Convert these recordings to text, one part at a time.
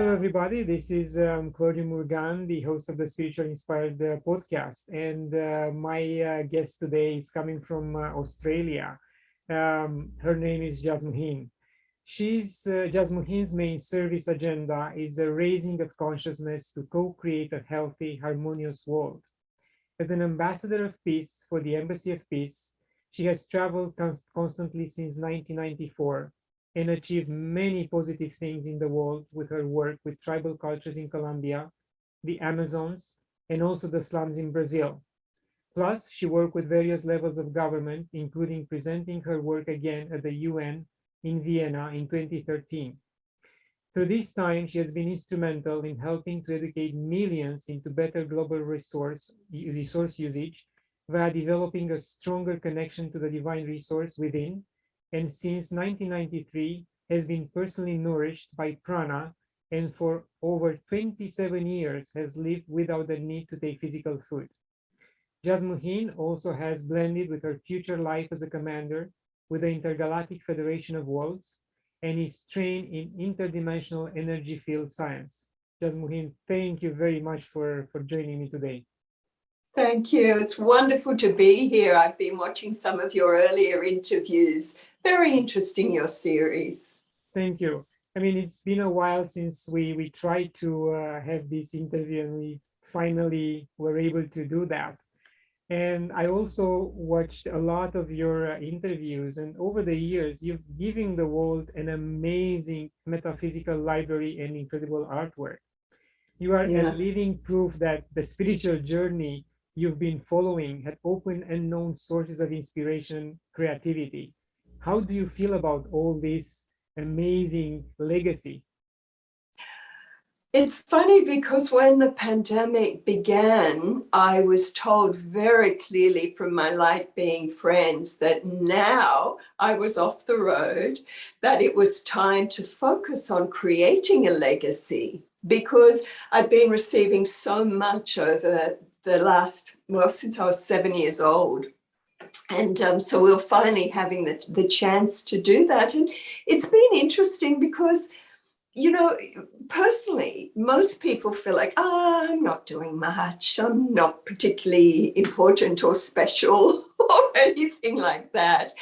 Hello, everybody. This is Claudiu Murgan, the host of the Spiritual Inspired podcast. And my guest today is coming from Australia. Her name is Jasmuheen. Jasmuheen's main service agenda is the raising of consciousness to co-create a healthy, harmonious world. As an ambassador of peace for the Embassy of Peace, she has traveled constantly since 1994 and achieved many positive things in the world with her work with tribal cultures in Colombia, the Amazons, and also the slums in Brazil. Plus, she worked with various levels of government, including presenting her work again at the UN in Vienna in 2013. Through this time, she has been instrumental in helping to educate millions into better global resource usage via developing a stronger connection to the divine resource within, and since 1993 has been personally nourished by Prana, and for over 27 years has lived without the need to take physical food. Jasmuheen also has blended with her future life as a commander with the Intergalactic Federation of Worlds and is trained in interdimensional energy field science. Jasmuheen, thank you very much for joining me today. Thank you. It's wonderful to be here. I've been watching some of your earlier interviews. Very interesting, your series. Thank you. I mean, it's been a while since we tried to have this interview, and we finally were able to do that. And I also watched a lot of your interviews, and over the years, you've given the world an amazing metaphysical library and incredible artwork. You are a living proof that the spiritual journey you've been following had opened unknown sources of inspiration, creativity. How do you feel about all this amazing legacy? It's funny because when the pandemic began, I was told very clearly from my light being friends that now I was off the road, that it was time to focus on creating a legacy, because I'd been receiving so much over the last, since I was 7 years old. And so we were finally having the chance to do that. And it's been interesting because, you know, personally, most people feel like, I'm not doing much. I'm not particularly important or special or anything like that.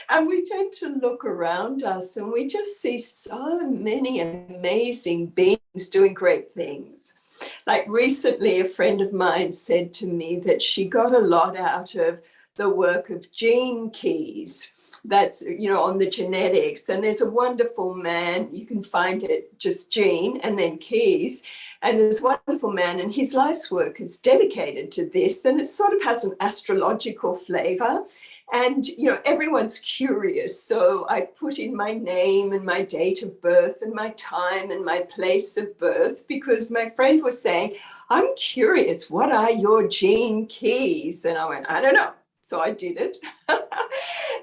And we tend to look around us and we just see so many amazing beings doing great things. Like recently, a friend of mine said to me that she got a lot out of the work of gene keys, that's, you know, on the genetics. And there's a wonderful man, you can find it, just gene and then keys. And there's a wonderful man, and his life's work is dedicated to this. And it sort of has an astrological flavor. And, you know, everyone's curious. So I put in my name and my date of birth and my time and my place of birth, because my friend was saying, I'm curious, what are your gene keys? And I went, I don't know. So I did it.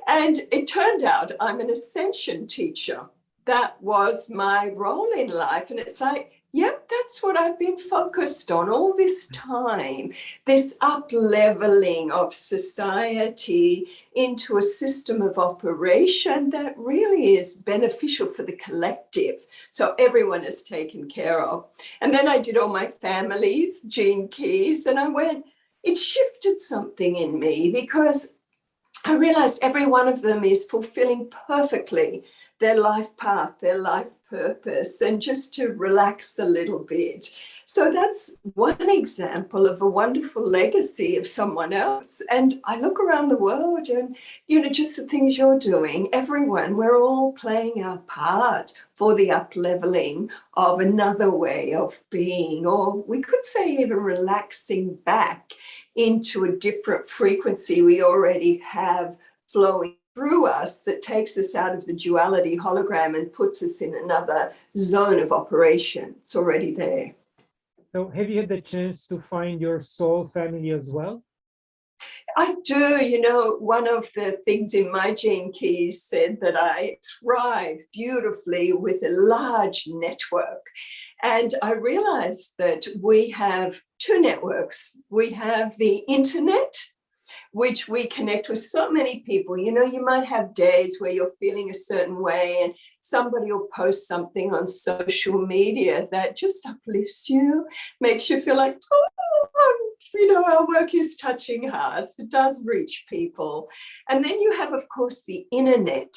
And it turned out I'm an ascension teacher. That was my role in life. And it's like, yep, that's what I've been focused on all this time, this up-leveling of society into a system of operation that really is beneficial for the collective. So everyone is taken care of. And then I did all my family's gene keys, and I went, it shifted something in me, because I realized every one of them is fulfilling perfectly their life path, their life purpose, and just to relax a little bit. So that's one example of a wonderful legacy of someone else. And I look around the world and, you know, just the things you're doing, everyone, we're all playing our part for the up-leveling of another way of being, or we could say even relaxing back into a different frequency we already have flowing through us, that takes us out of the duality hologram and puts us in another zone of operation. It's already there. So have you had the chance to find your soul family as well? I do. You know, one of the things in my gene keys said that I thrive beautifully with a large network. And I realized that we have two networks. We have the internet, which we connect with so many people. You know, you might have days where you're feeling a certain way and somebody will post something on social media that just uplifts you, makes you feel like, oh, you know, our work is touching hearts. It does reach people. And then you have, of course, the internet.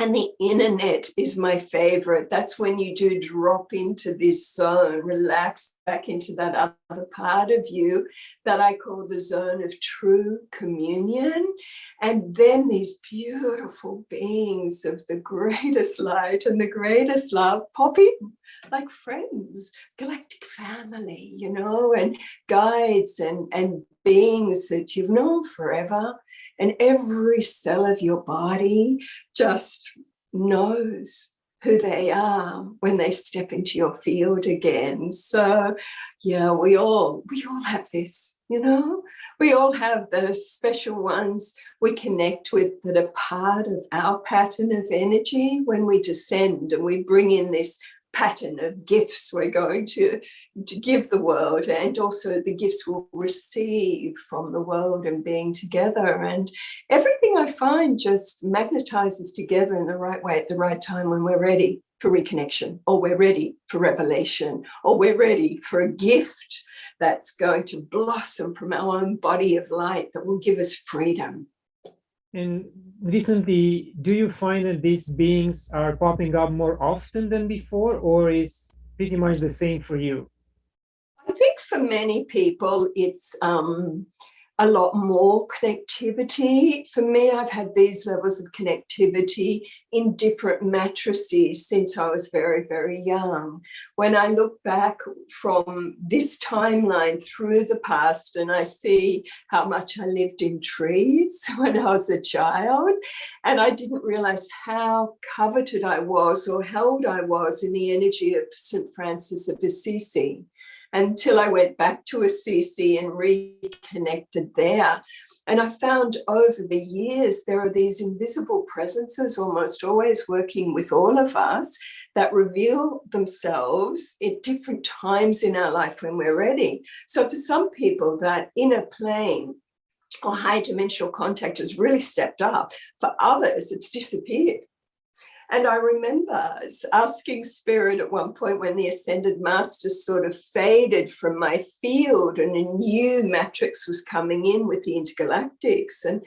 And the internet is my favorite. That's when you do drop into this zone, relax back into that other part of you that I call the zone of true communion. And then these beautiful beings of the greatest light and the greatest love pop in like friends, galactic family, you know, and guides and beings that you've known forever. And every cell of your body just knows who they are when they step into your field again. So yeah, we all have this, you know, we all have those special ones we connect with that are part of our pattern of energy when we descend and we bring in this pattern of gifts we're going to give the world, and also the gifts we'll receive from the world and being together. And everything I find just magnetizes together in the right way at the right time when we're ready for reconnection, or we're ready for revelation, or we're ready for a gift that's going to blossom from our own body of light that will give us freedom. And recently, do you find that these beings are popping up more often than before, or is pretty much the same for you? I think for many people, it's a lot more connectivity. For me, I've had these levels of connectivity in different matrices since I was very, very young. When I look back from this timeline through the past and I see how much I lived in trees when I was a child, and I didn't realize how coveted I was or held I was in the energy of St. Francis of Assisi, until I went back to Assisi and reconnected there. And I found over the years, there are these invisible presences almost always working with all of us that reveal themselves at different times in our life when we're ready. So for some people, that inner plane or high dimensional contact has really stepped up. For others, it's disappeared. And I remember asking Spirit at one point when the Ascended Master sort of faded from my field and a new matrix was coming in with the Intergalactics. And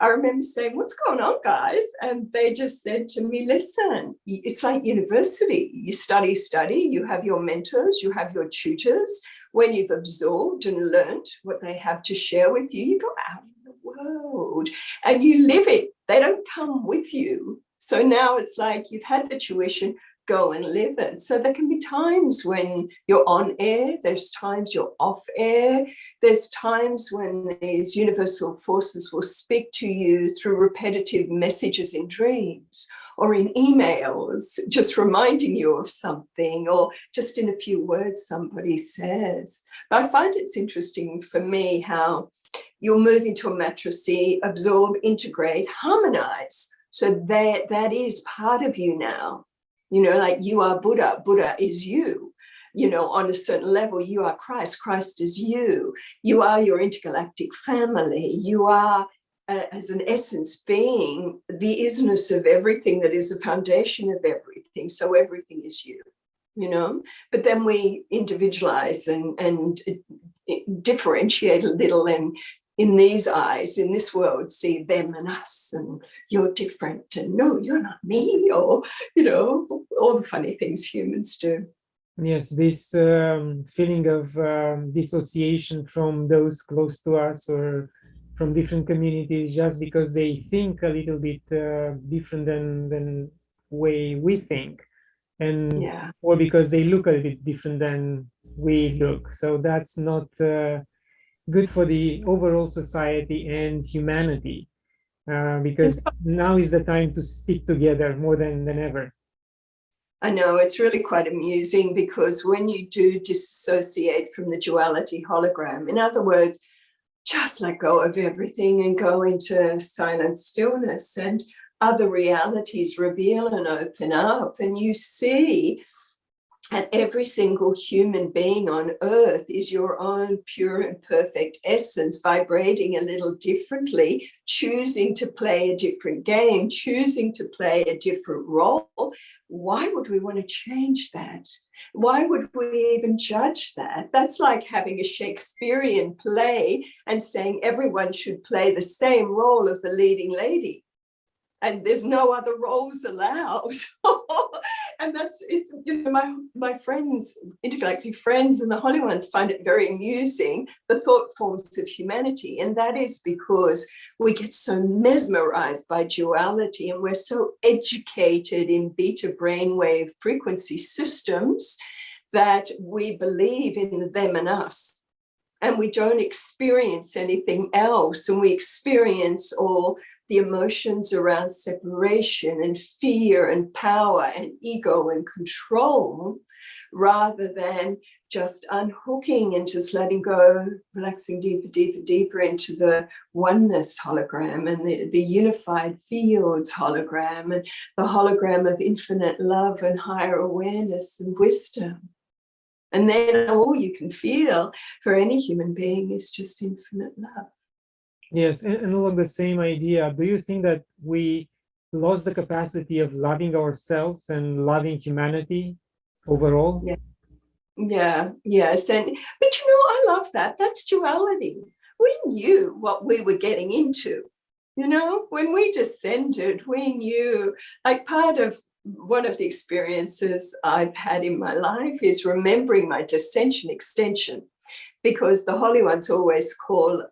I remember saying, what's going on, guys? And they just said to me, listen, it's like university. You study, you have your mentors, you have your tutors. When you've absorbed and learned what they have to share with you, you go out in the world and you live it. They don't come with you. So now it's like you've had the tuition, go and live it. So there can be times when you're on air, there's times you're off air, there's times when these universal forces will speak to you through repetitive messages in dreams or in emails, just reminding you of something, or just in a few words somebody says. But I find it's interesting for me how you'll move into a matrix, absorb, integrate, harmonize. So that is part of you now, you know, like you are Buddha, Buddha is you, you know, on a certain level, you are Christ, Christ is you, you are your intergalactic family, you are as an essence being the isness of everything that is the foundation of everything. So everything is you, you know, but then we individualize and differentiate a little, and in these eyes, in this world, see them and us, and you're different, and no, you're not me, or, you know, all the funny things humans do. Yes, this feeling of dissociation from those close to us or from different communities just because they think a little bit different than way we think, and Yeah. or because they look a little bit different than we look. So that's not good for the overall society and humanity, because now is the time to stick together more than ever. I know, it's really quite amusing because when you do dissociate from the duality hologram, in other words, just let go of everything and go into silent stillness, and other realities reveal and open up, and you see And every single human being on earth is your own pure and perfect essence, vibrating a little differently, choosing to play a different game, choosing to play a different role. Why would we want to change that? Why would we even judge that? That's like having a Shakespearean play and saying everyone should play the same role of the leading lady. And there's no other roles allowed. And it's, my friends, intergalactic friends and the holy ones find it very amusing, the thought forms of humanity. And that is because we get so mesmerized by duality, and we're so educated in beta brainwave frequency systems that we believe in the them and us. And we don't experience anything else. And we experience all the emotions around separation and fear and power and ego and control, rather than just unhooking and just letting go, relaxing deeper, deeper, deeper into the oneness hologram and the unified fields hologram and the hologram of infinite love and higher awareness and wisdom. And then all you can feel for any human being is just infinite love. Yes, and along the same idea, do you think that we lost the capacity of loving ourselves and loving humanity overall? Yes. But I love that. That's duality. We knew what we were getting into. When we descended, we knew, like, part of one of the experiences I've had in my life is remembering my descension extension. Because the holy ones always call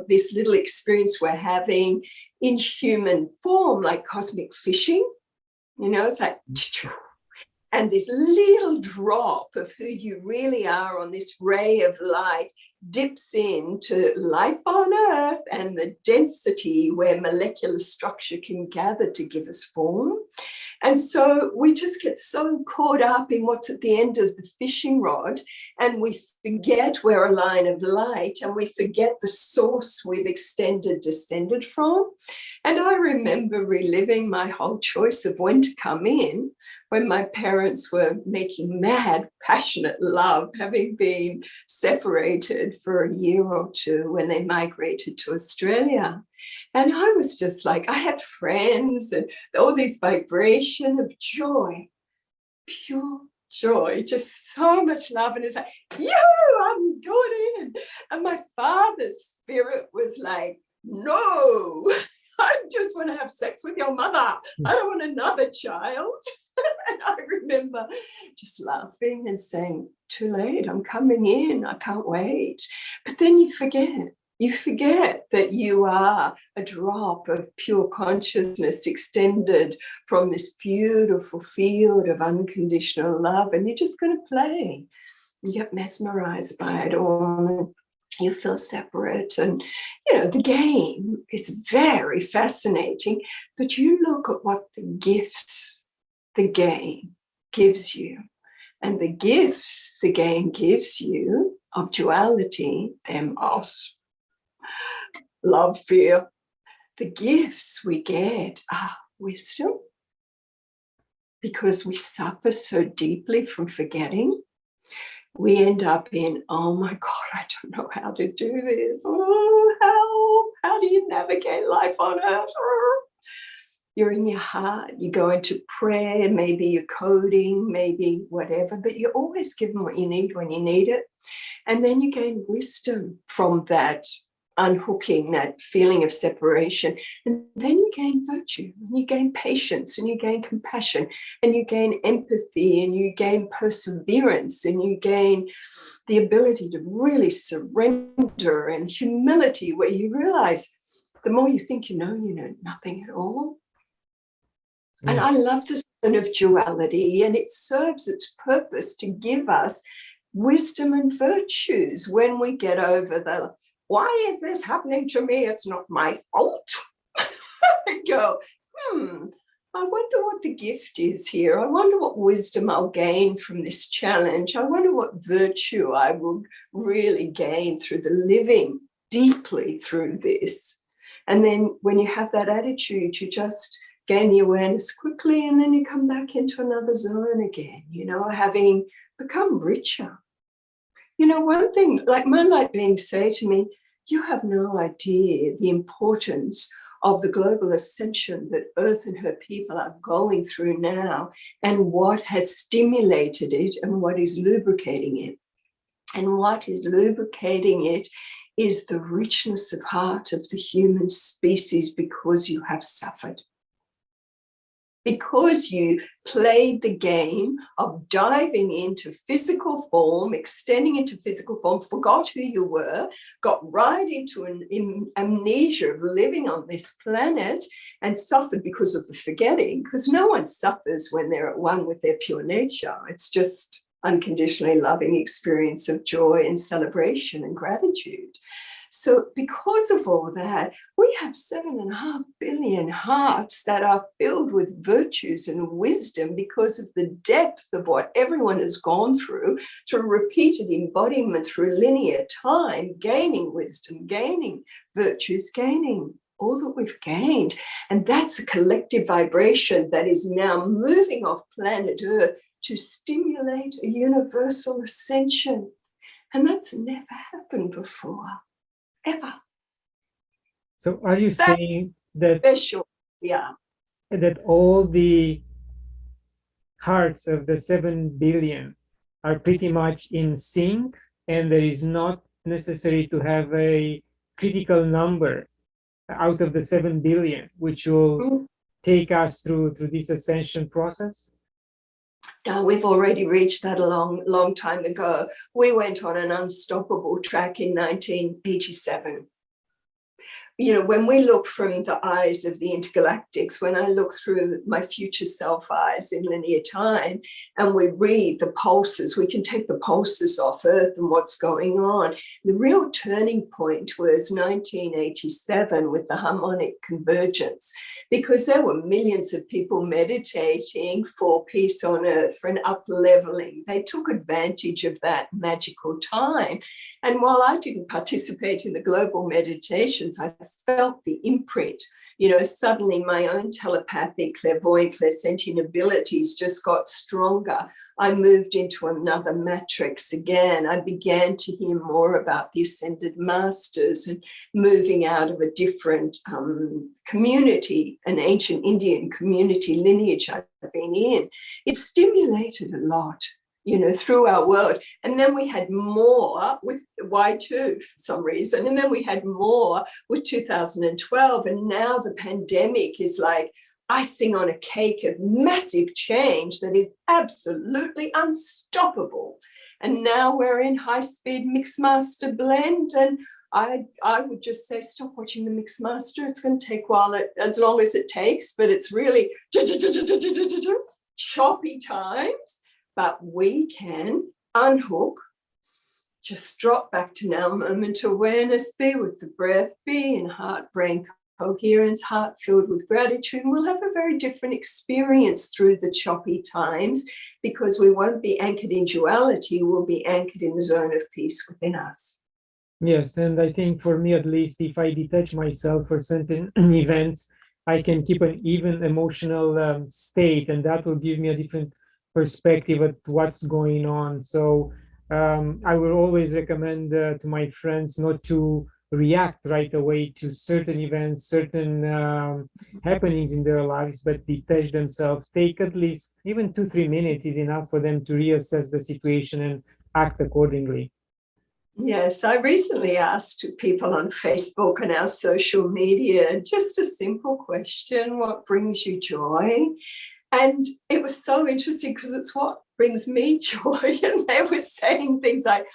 this little experience we're having in human form like cosmic fishing. It's like, and this little drop of who you really are on this ray of light dips into life on earth and the density where molecular structure can gather to give us form. And so we just get so caught up in what's at the end of the fishing rod, and we forget we're a line of light, and we forget the source we've descended from. And I remember reliving my whole choice of when to come in, when my parents were making mad, passionate love, having been separated for a year or two when they migrated to Australia. And I was just like, I had friends and all this vibration of joy, pure joy, just so much love. And it's like, I'm going in. And my father's spirit was like, no, I just want to have sex with your mother. I don't want another child. And I remember just laughing and saying, too late, I'm coming in, I can't wait. But then you forget that you are a drop of pure consciousness extended from this beautiful field of unconditional love, and you're just going to play. You get mesmerized by it all. You feel separate, and the game is very fascinating, but you look at what the gifts the game gives you, and the gifts the game gives you of duality, them, us, love, fear, the gifts we get are wisdom, because we suffer so deeply from forgetting. We end up in, oh my God, I don't know how to do this. Oh, help. How do you navigate life on earth? You're in your heart, you go into prayer, maybe you're coding, maybe whatever, but you're always given what you need when you need it. And then you gain wisdom from that unhooking, that feeling of separation. And then you gain virtue, and you gain patience, and you gain compassion, and you gain empathy, and you gain perseverance, and you gain the ability to really surrender and humility, where you realize the more you think you know nothing at all. And I love this kind of duality, and it serves its purpose to give us wisdom and virtues when we get over the, why is this happening to me? It's not my fault. I go, I wonder what the gift is here. I wonder what wisdom I'll gain from this challenge. I wonder what virtue I will really gain through the living deeply through this. And then when you have that attitude, you just gain the awareness quickly, and then you come back into another zone again, you know, having become richer. You know, one thing, like my light beings say to me, you have no idea the importance of the global ascension that Earth and her people are going through now, and what has stimulated it and what is lubricating it. And what is lubricating it is the richness of heart of the human species, because you have suffered. Because you played the game of diving into physical form, extending into physical form, forgot who you were, got right into an amnesia of living on this planet, and suffered because of the forgetting, because no one suffers when they're at one with their pure nature. It's just unconditionally loving experience of joy and celebration and gratitude. So because of all that, we have 7.5 billion hearts that are filled with virtues and wisdom because of the depth of what everyone has gone through repeated embodiment, through linear time, gaining wisdom, gaining virtues, gaining all that we've gained. And that's a collective vibration that is now moving off planet Earth to stimulate a universal ascension. And that's never happened before. Ever. So are you saying that special? Yeah. That all the hearts of the 7 billion are pretty much in sync, and there is not necessary to have a critical number out of the 7 billion, which will take us through this ascension process? No, we've already reached that a long time ago. We went on an unstoppable track in 1987. You know, when we look from the eyes of the intergalactics, when I look through my future self eyes in linear time, and we read the pulses, we can take the pulses off Earth and what's going on. The real turning point was 1987 with the harmonic convergence, because there were millions of people meditating for peace on Earth, for an up-leveling. They took advantage of that magical time. And while I didn't participate in the global meditations, I felt the imprint. You know, suddenly my own telepathic, clairvoyant, clairsentient abilities just got stronger. I moved into another matrix again. I began to hear more about the ascended masters and moving out of a different community, an ancient Indian community lineage I've been in. It stimulated a lot, you know, through our world. And then we had more with Y2 for some reason. And then we had more with 2012. And now the pandemic is like icing on a cake of massive change that is absolutely unstoppable. And now we're in high-speed mixmaster blend. And I would just say, stop watching the mixmaster. It's going to take a while, as long as it takes, but it's really choppy times. But we can unhook, just drop back to now moment awareness, be with the breath, be in heart-brain coherence, heart filled with gratitude. We'll have a very different experience through the choppy times, because we won't be anchored in duality, we'll be anchored in the zone of peace within us. Yes, and I think for me at least, if I detach myself for certain events, I can keep an even emotional state, and that will give me a different perspective at what's going on. So I will always recommend to my friends not to react right away to certain events, certain happenings in their lives, but detach themselves. Take at least even 2-3 minutes is enough for them to reassess the situation and act accordingly. Yes, I recently asked people on Facebook and our social media just a simple question: what brings you joy? And it was so interesting, because it's what brings me joy. And they were saying things like,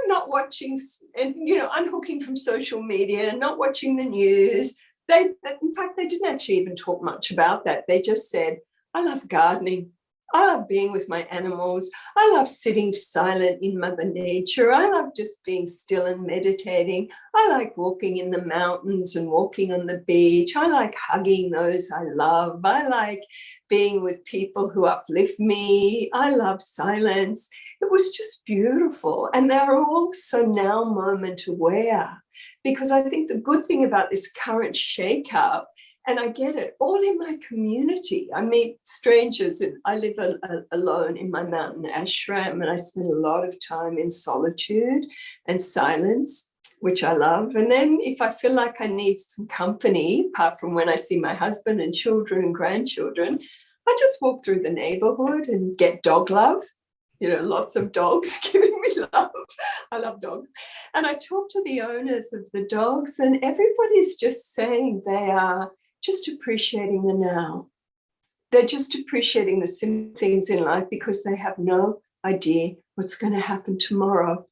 not watching, and, you know, unhooking from social media, not watching the news. In fact, they didn't actually even talk much about that. They just said, I love gardening. I love being with my animals. I love sitting silent in Mother Nature. I love just being still and meditating. I like walking in the mountains and walking on the beach. I like hugging those I love. I like being with people who uplift me. I love silence. It was just beautiful. And they're all so now moment aware, because I think the good thing about this current shakeup And I get it all in my community. I meet strangers, and I live alone in my mountain ashram, and I spend a lot of time in solitude and silence, which I love. And then if I feel like I need some company, apart from when I see my husband and children and grandchildren, I just walk through the neighborhood and get dog love. You know, lots of dogs giving me love. I love dogs. And I talk to the owners of the dogs, and everybody's just saying they are just appreciating the now. They're just appreciating the simple things in life because they have no idea what's going to happen tomorrow.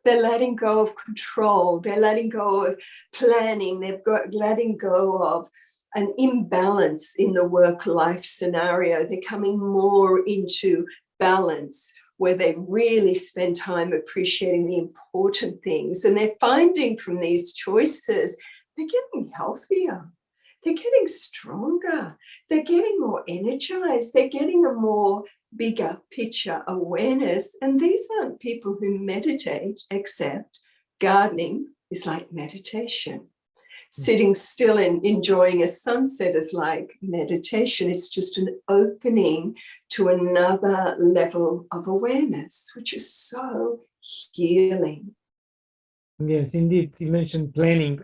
They're letting go of control. They're letting go of planning. Letting go of an imbalance in the work-life scenario. They're coming more into balance, where they really spend time appreciating the important things. And they're finding from these choices, they're getting healthier. They're getting stronger. They're getting more energized. They're getting a more bigger picture awareness. And these aren't people who meditate, except gardening is like meditation. Sitting still and enjoying a sunset is like meditation. It's just an opening to another level of awareness, which is so healing. Yes, indeed. You mentioned planning.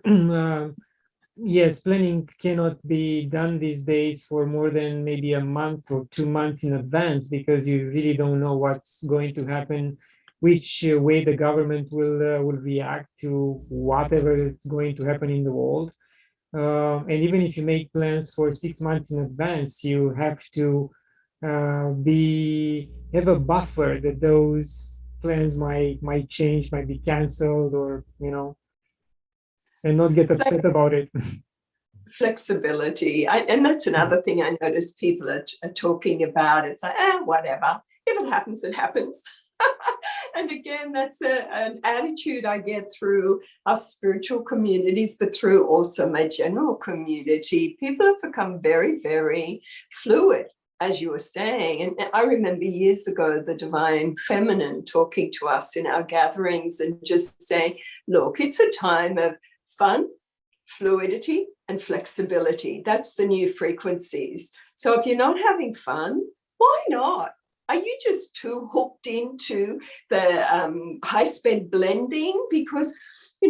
Yes, planning cannot be done these days for more than maybe a month or 2 months in advance, because you really don't know what's going to happen, which way the government will react to whatever is going to happen in the world. And even if you make plans for 6 months in advance, you have to have a buffer that those plans might change, might be canceled, or and not get upset about it. Flexibility. And that's another thing I notice people are talking about. It's like, whatever. If it happens, it happens. And again, that's an attitude I get through our spiritual communities, but through also my general community. People have become very, very fluid, as you were saying. And I remember years ago, the divine feminine talking to us in our gatherings and just saying, look, it's a time of fun, fluidity, and flexibility. That's the new frequencies. So if you're not having fun, why not? Are you just too hooked into the high-sped blending? Because,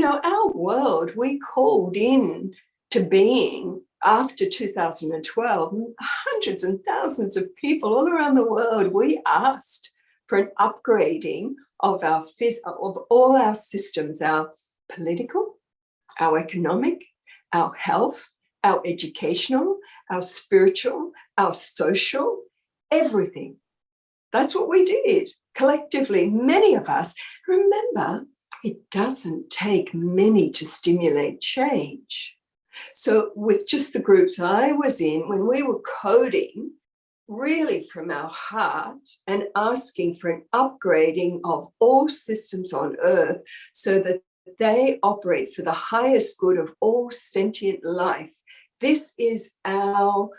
our world, we called in to being after 2012, hundreds and thousands of people all around the world, we asked for an upgrading of of all our systems, our political, our economic, our health, our educational, our spiritual, our social, everything. That's what we did collectively, many of us. Remember, it doesn't take many to stimulate change. So with just the groups I was in, when we were coding really from our heart and asking for an upgrading of all systems on earth so that they operate for the highest good of all sentient life, this is our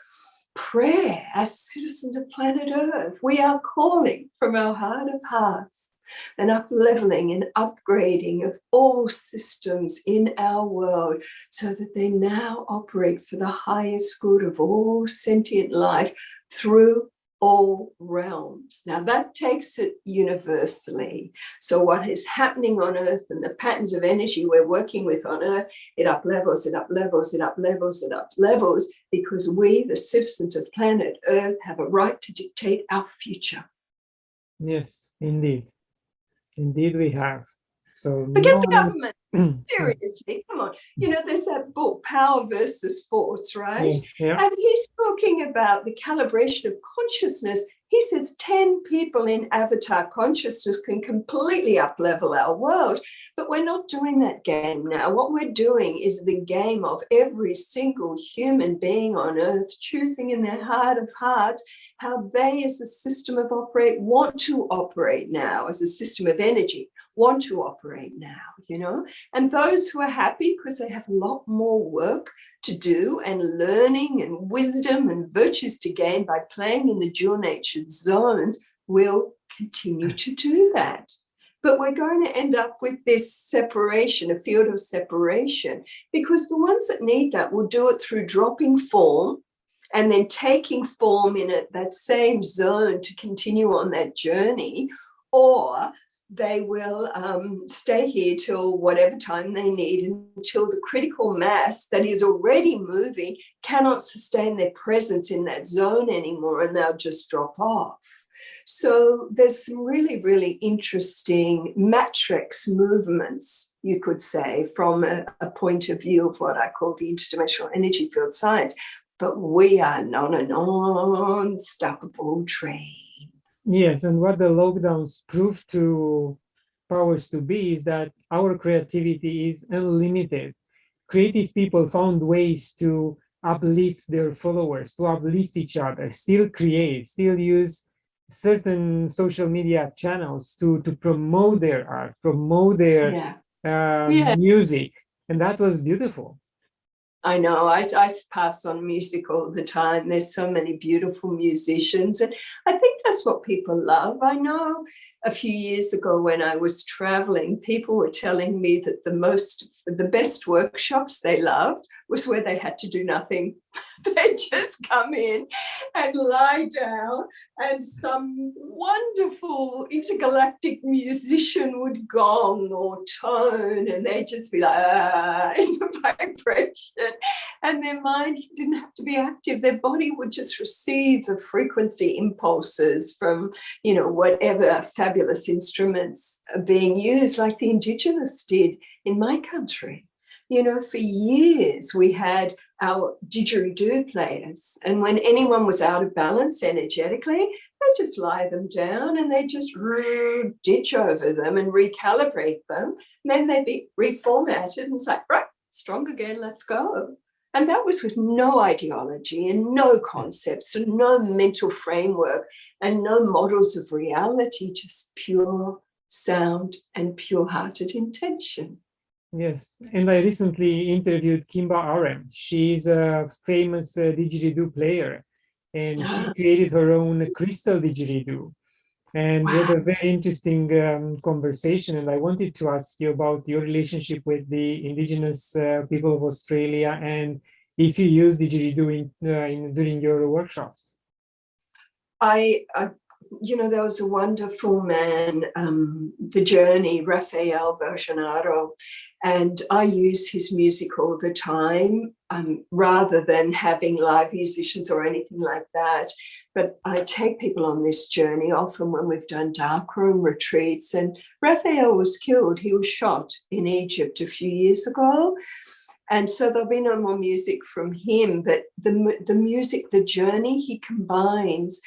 prayer as citizens of planet Earth. We are calling from our heart of hearts an up-leveling and upgrading of all systems in our world so that they now operate for the highest good of all sentient life through all realms. Now that takes it universally. So what is happening on Earth and the patterns of energy we're working with on Earth, it up levels, it up levels, it up levels, it up levels, because we, the citizens of planet Earth, have a right to dictate our future. Yes, indeed. Indeed we have. So Forget the government. Seriously, come on. There's that book, Power versus Force, right? Yeah. And he's talking about the calibration of consciousness. He says 10 people in avatar consciousness can completely up-level our world, but we're not doing that game now. What we're doing is the game of every single human being on Earth choosing in their heart of hearts how they, as a system of operate, want to operate now, as a system of energy, want to operate now, And those who are happy because they have a lot more work to do and learning and wisdom and virtues to gain by playing in the dual natured zones will continue to do that. But we're going to end up with this separation, a field of separation, because the ones that need that will do it through dropping form and then taking form in that same zone to continue on that journey, or they will stay here till whatever time they need, until the critical mass that is already moving cannot sustain their presence in that zone anymore, and they'll just drop off. So there's some really, really interesting matrix movements, you could say, from a point of view of what I call the interdimensional energy field science. But we are on an unstoppable train. Yes, and what the lockdowns prove to powers to be is that our creativity is unlimited. Creative people found ways to uplift their followers, to uplift each other, still create, still use certain social media channels to promote their art, promote their music. And that was beautiful. I know, I pass on music all the time. There's so many beautiful musicians, and I think that's what people love. I know a few years ago when I was traveling, people were telling me that the best workshops they loved was where they had to do nothing. They'd just come in and lie down, and some wonderful intergalactic musician would gong or tone, and they'd just be like, in the vibration, and their mind didn't have to be active. Their body would just receive the frequency impulses from, whatever fabulous instruments are being used, like the indigenous did in my country. For years we had our didgeridoo players, and when anyone was out of balance energetically, they just lie them down and they just ditch over them and recalibrate them. And then they'd be reformatted and it's like, right, strong again, let's go. And that was with no ideology and no concepts and no mental framework and no models of reality, just pure sound and pure-hearted intention. Yes, and I recently interviewed Kimba Arem. She's a famous didgeridoo player, and she created her own crystal didgeridoo. And we had a very interesting conversation, and I wanted to ask you about your relationship with the indigenous people of Australia, and if you use didgeridoo during your workshops. There was a wonderful man, The Journey, Rafael Bergenaro, and I use his music all the time, rather than having live musicians or anything like that. But I take people on this journey often when we've done darkroom retreats. And Rafael was killed. He was shot in Egypt a few years ago. And so there'll be no more music from him. But the music, The Journey, he combines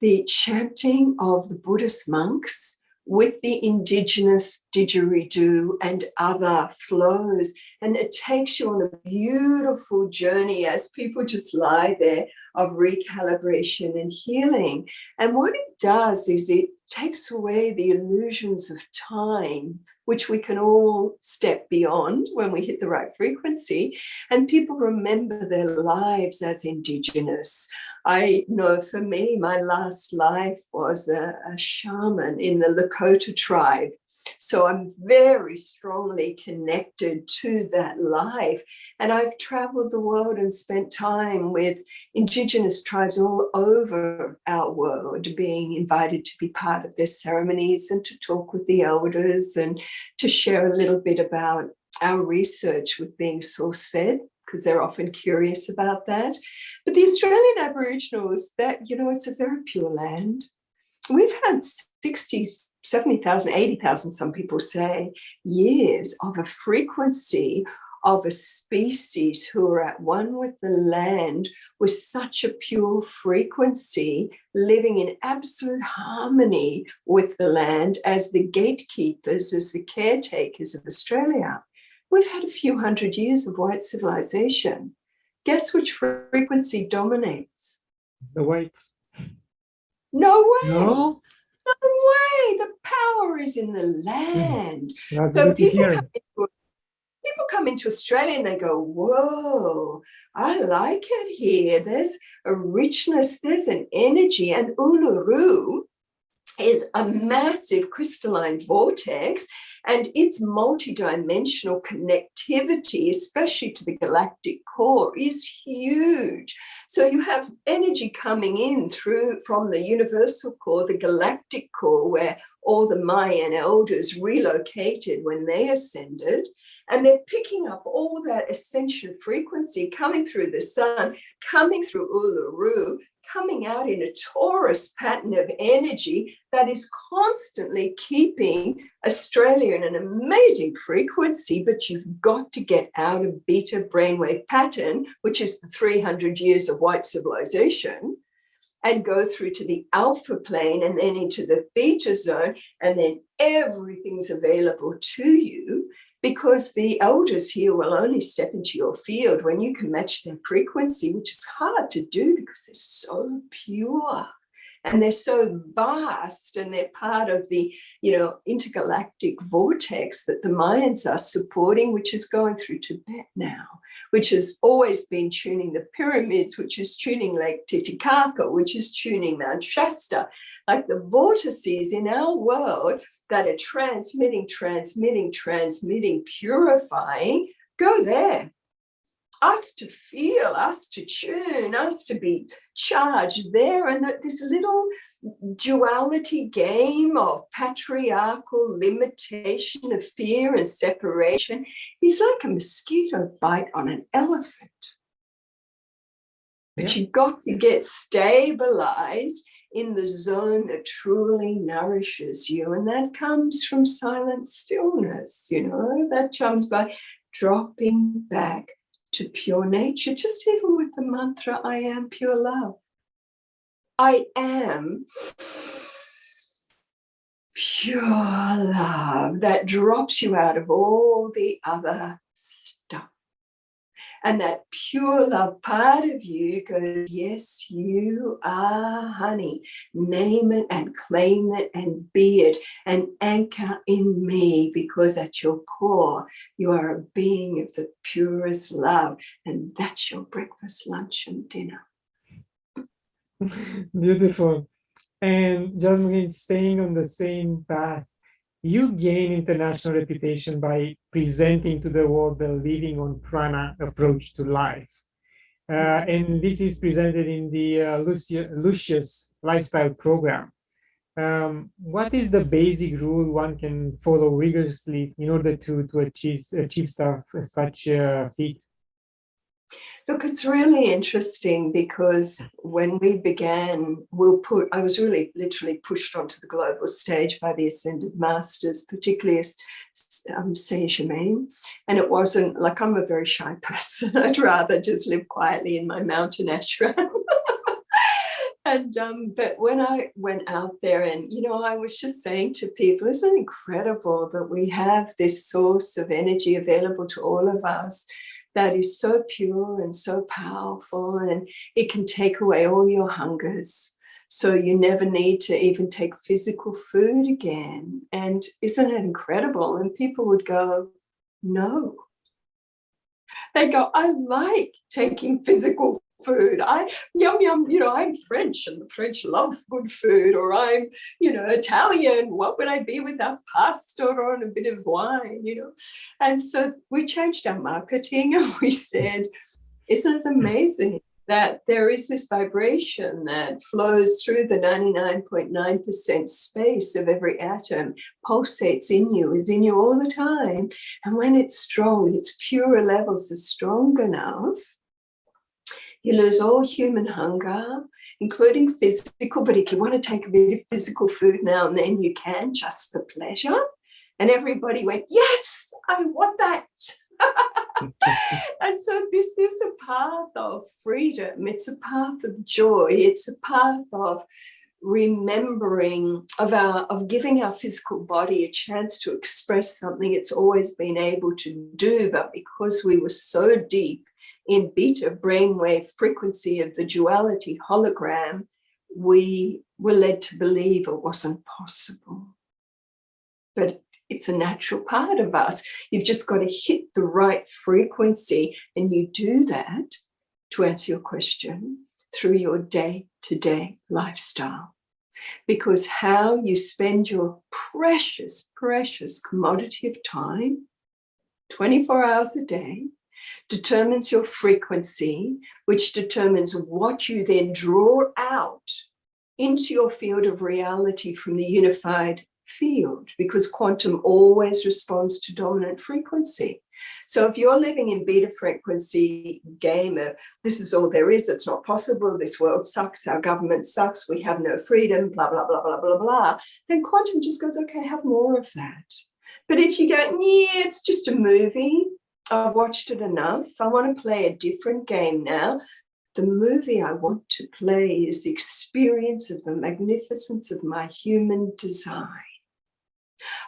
the chanting of the Buddhist monks with the indigenous didgeridoo and other flows. And it takes you on a beautiful journey as people just lie there of recalibration and healing. And what it does is it takes away the illusions of time, which we can all step beyond when we hit the right frequency, and people remember their lives as indigenous. I know for me, my last life was a shaman in the Lakota tribe. So I'm very strongly connected to that life. And I've traveled the world and spent time with indigenous tribes all over our world, being invited to be part of their ceremonies and to talk with the elders and to share a little bit about our research with being source-fed, because they're often curious about that. But the Australian Aboriginals, it's a very pure land. We've had 60, 70,000, 80,000, some people say, years of a frequency of a species who are at one with the land with such a pure frequency, living in absolute harmony with the land as the gatekeepers, as the caretakers of Australia. We've had a few hundred years of white civilization. Guess which frequency dominates? The whites. No way. No? No way. The power is in the land. That's So good to hear. people come into Australia and they go, whoa, I like it here. There's a richness, there's an energy. And Uluru, is a massive crystalline vortex, and its multidimensional connectivity, especially to the galactic core, is huge. So you have energy coming in through from the universal core, the galactic core, where all the Mayan elders relocated when they ascended, and they're picking up all that ascension frequency coming through the sun, coming through Uluru, coming out in a torus pattern of energy that is constantly keeping Australia in an amazing frequency, but you've got to get out of beta brainwave pattern, which is the 300 years of white civilization, and go through to the alpha plane and then into the theta zone, and then everything's available to you, because the elders here will only step into your field when you can match their frequency, which is hard to do because they're so pure and they're so vast, and they're part of the, intergalactic vortex that the Mayans are supporting, which is going through Tibet now, which has always been tuning the pyramids, which is tuning Lake Titicaca, which is tuning Mount Shasta. Like the vortices in our world that are transmitting, purifying, go there. Us to feel, us to tune, us to be charged there. And that this little duality game of patriarchal limitation of fear and separation is like a mosquito bite on an elephant. But you've got to get stabilized in the zone that truly nourishes you. And that comes from silent stillness, that comes by dropping back to pure nature, just even with the mantra, I am pure love. I am pure love. That drops you out of all the other stuff. And that pure love part of you goes, yes, you are honey. Name it and claim it and be it and anchor in me, because at your core, you are a being of the purest love. And that's your breakfast, lunch, and dinner. Beautiful. And Jasmuheen, staying on the same path, you gain international reputation by presenting to the world the living on prana approach to life. And this is presented in the lucious lifestyle program. What is the basic rule one can follow rigorously in order to achieve such feat? Look, it's really interesting because when we began, I was really literally pushed onto the global stage by the Ascended Masters, particularly as Jasmuheen. And it wasn't like, I'm a very shy person. I'd rather just live quietly in my mountain ashram. And but when I went out there and, I was just saying to people, isn't it incredible that we have this source of energy available to all of us that is so pure and so powerful, and it can take away all your hungers. So you never need to even take physical food again. And isn't it incredible? And people would go, no. They'd go, I like taking physical food. Yum, I'm French and the French love good food, or I'm, Italian. What would I be without pasta or a bit of wine, And so we changed our marketing and we said, isn't it amazing that there is this vibration that flows through the 99.9% space of every atom, pulsates in you, is in you all the time. And when it's strong, its purer levels are strong enough, you lose all human hunger, including physical. But if you want to take a bit of physical food now and then, you can, just for pleasure. And everybody went, yes, I want that. And so this is a path of freedom. It's a path of joy. It's a path of remembering, of giving our physical body a chance to express something it's always been able to do. But because we were so deep in beta brainwave frequency of the duality hologram, we were led to believe it wasn't possible. But it's a natural part of us. You've just got to hit the right frequency, and you do that, to answer your question, through your day-to-day lifestyle. Because how you spend your precious, precious commodity of time, 24 hours a day, determines your frequency, which determines what you then draw out into your field of reality from the unified field, because quantum always responds to dominant frequency. So if you're living in beta frequency game of this is all there is, it's not possible, this world sucks, our government sucks, we have no freedom, blah, blah, blah, blah, blah, blah, then quantum just goes, okay, have more of that. But if you go, yeah, it's just a movie, I've watched it enough, I want to play a different game now. The movie I want to play is the experience of the magnificence of my human design.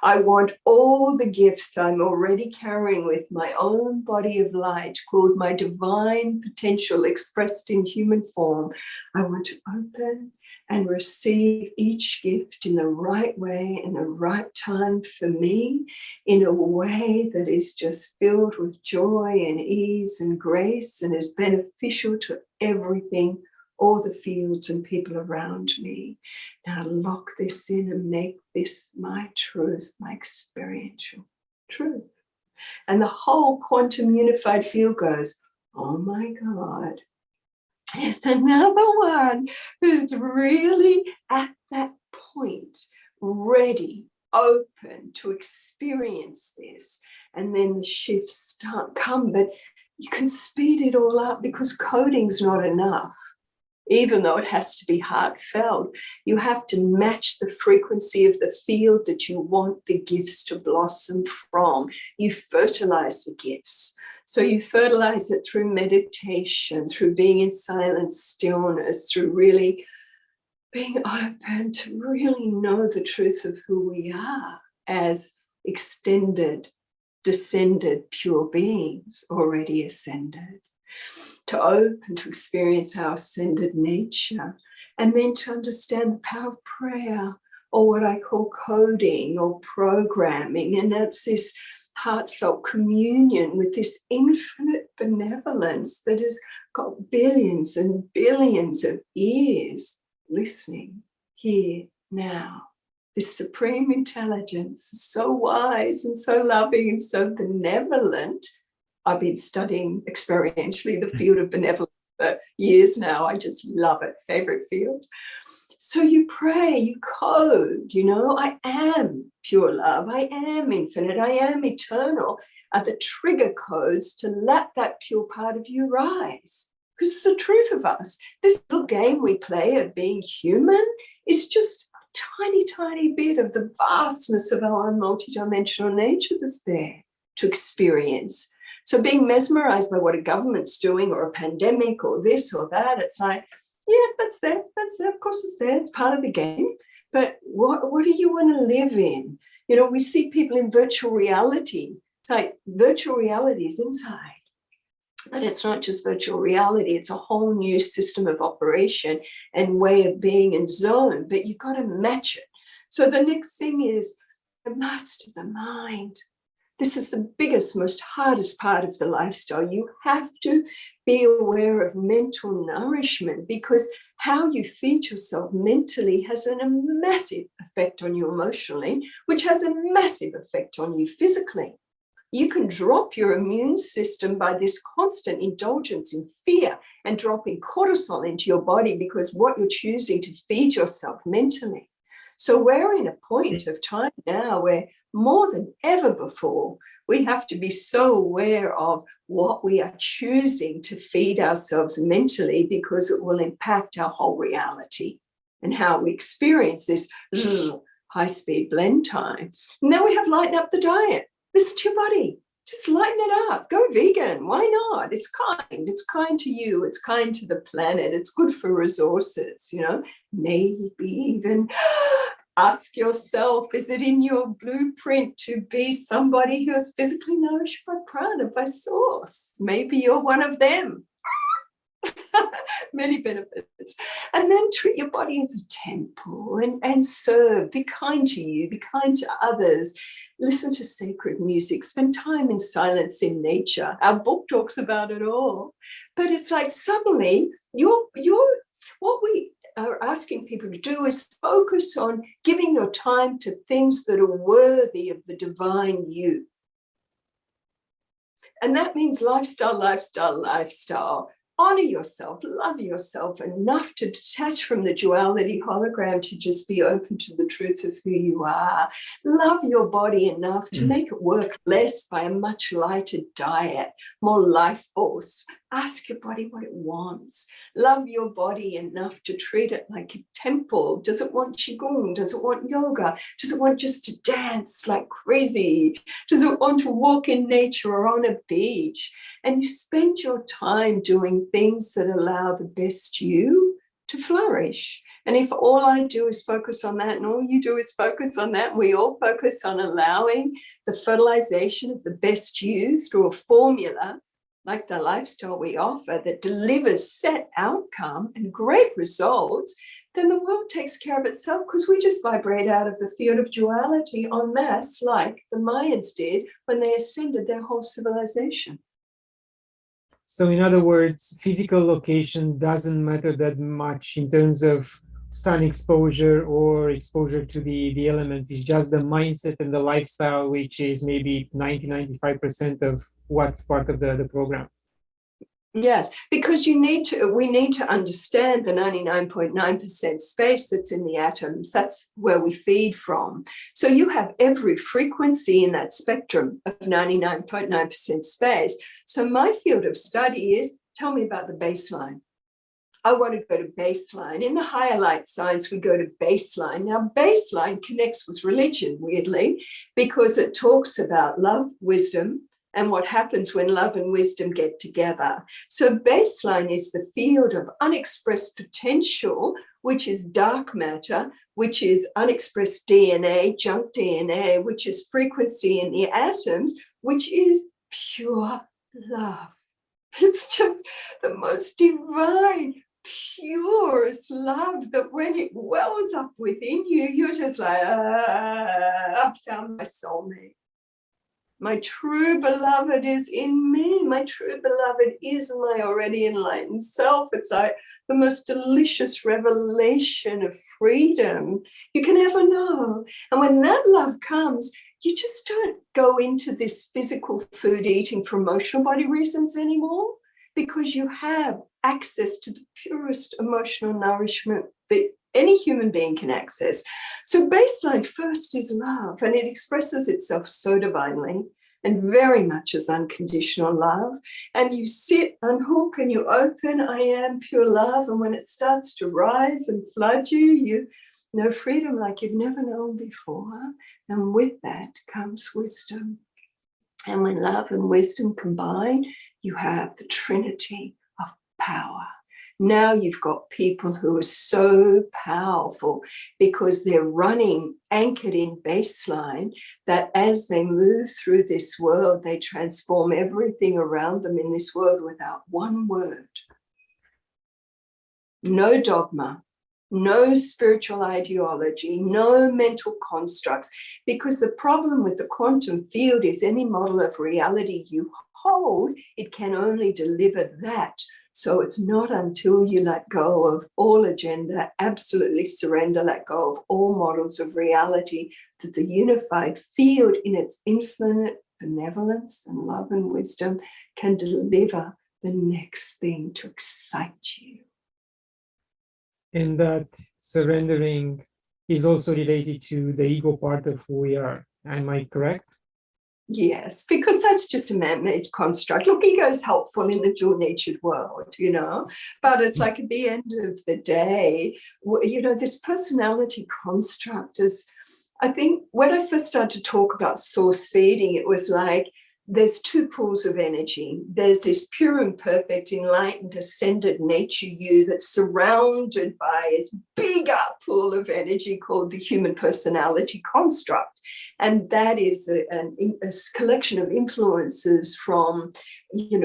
I want all the gifts I'm already carrying with my own body of light, called my divine potential expressed in human form. I want to open and receive each gift in the right way, in the right time for me, in a way that is just filled with joy and ease and grace and is beneficial to everything, all the fields and people around me. Now lock this in and make this my truth, my experiential truth. And the whole quantum unified field goes, oh my God, there's another one who's really at that point, ready, open to experience this. And then the shifts come, but you can speed it all up because coding's not enough. Even though it has to be heartfelt, you have to match the frequency of the field that you want the gifts to blossom from. You fertilize the gifts. So you fertilize it through meditation, through being in silent stillness, through really being open to really know the truth of who we are as extended, descended, pure beings, already ascended. To open, to experience our ascended nature, and then to understand the power of prayer, or what I call coding or programming. And that's this heartfelt communion with this infinite benevolence that has got billions and billions of ears listening here now. This supreme intelligence is so wise and so loving and so benevolent. I've been studying experientially the field of benevolence for years now. I just love it, favorite field. So you pray, you code, I am pure love, I am infinite, I am eternal, are the trigger codes to let that pure part of you rise. Because it's the truth of us. This little game we play of being human is just a tiny, tiny bit of the vastness of our own multidimensional nature that's there to experience. So being mesmerized by what a government's doing or a pandemic or this or that, it's like, yeah, that's there, of course it's there, it's part of the game. But what do you want to live in? We see people in virtual reality. It's like virtual reality is inside. But it's not just virtual reality, it's a whole new system of operation and way of being and zone, but you've got to match it. So the next thing is the master the mind. This is the biggest, most hardest part of the lifestyle. You have to be aware of mental nourishment, because how you feed yourself mentally has a massive effect on you emotionally, which has a massive effect on you physically. You can drop your immune system by this constant indulgence in fear and dropping cortisol into your body because what you're choosing to feed yourself mentally. So we're in a point of time now where more than ever before, we have to be so aware of what we are choosing to feed ourselves mentally, because it will impact our whole reality and how we experience this high-speed blend time. And then we have lighten up the diet. Listen to your body. Just lighten it up. Go vegan. Why not? It's kind. It's kind to you. It's kind to the planet. It's good for resources, Maybe even ask yourself, is it in your blueprint to be somebody who is physically nourished by Prana, by source? Maybe you're one of them. Many benefits. And then treat your body as a temple and serve. Be kind to you. Be kind to others. Listen to sacred music. Spend time in silence in nature. Our book talks about it all. But it's like suddenly what we are asking people to do is focus on giving your time to things that are worthy of the divine you. And that means lifestyle, lifestyle, lifestyle. Honor yourself, love yourself enough to detach from the duality hologram, to just be open to the truth of who you are. Love your body enough to make it work less by a much lighter diet, more life force. Ask your body what it wants. Love your body enough to treat it like a temple. Does it want qigong? Does it want yoga? Does it want just to dance like crazy? Does it want to walk in nature or on a beach? And you spend your time doing things that allow the best you to flourish. And if all I do is focus on that, and all you do is focus on that, and we all focus on allowing the fertilization of the best you through a formula, like the lifestyle we offer, that delivers set outcome and great results, then the world takes care of itself, because we just vibrate out of the field of duality en masse, like the Mayans did when they ascended their whole civilization. So in other words, physical location doesn't matter that much in terms of sun exposure or exposure to the elements. It's just the mindset and the lifestyle, which is maybe 90-95% of what's part of the program. Yes, because we need to understand the 99.9% space that's in the atoms. That's where we feed from. So you have every frequency in that spectrum of 99.9% space. So my field of study is, tell me about the baseline. I want to go to baseline. In the higher light science, we go to baseline. Now, baseline connects with religion, weirdly, because it talks about love, wisdom, and what happens when love and wisdom get together. So baseline is the field of unexpressed potential, which is dark matter, which is unexpressed DNA, junk DNA, which is frequency in the atoms, which is pure love. It's just the most divine, purest love that when it wells up within you, you're just like, I found my soulmate. My true beloved is in me. My true beloved is my already enlightened self. It's like the most delicious revelation of freedom you can ever know. And when that love comes, you just don't go into this physical food eating for emotional body reasons anymore, because you have access to the purest emotional nourishment that any human being can access. So baseline first is love, and it expresses itself so divinely and very much as unconditional love. And you sit, unhook, and you open, I am pure love. And when it starts to rise and flood you, you know freedom like you've never known before. And with that comes wisdom. And when love and wisdom combine, you have the trinity of power. Now you've got people who are so powerful because they're running anchored in baseline, that as they move through this world, they transform everything around them in this world without one word. No dogma, no spiritual ideology, no mental constructs, because the problem with the quantum field is any model of reality you hold, it can only deliver that. So it's not until you let go of all agenda, absolutely surrender, let go of all models of reality, that the unified field in its infinite benevolence and love and wisdom can deliver the next thing to excite you. And that surrendering is also related to the ego part of who we are. Am I correct? Yes, because that's just a man-made construct. Look, ego is helpful in the dual-natured world, you know, but it's like at the end of the day, you know, this personality construct is, I think when I first started to talk about source feeding, it was like, there's two pools of energy. There's this pure and perfect, enlightened, ascended nature you that's surrounded by this bigger pool of energy called the human personality construct. And that is a collection of influences from,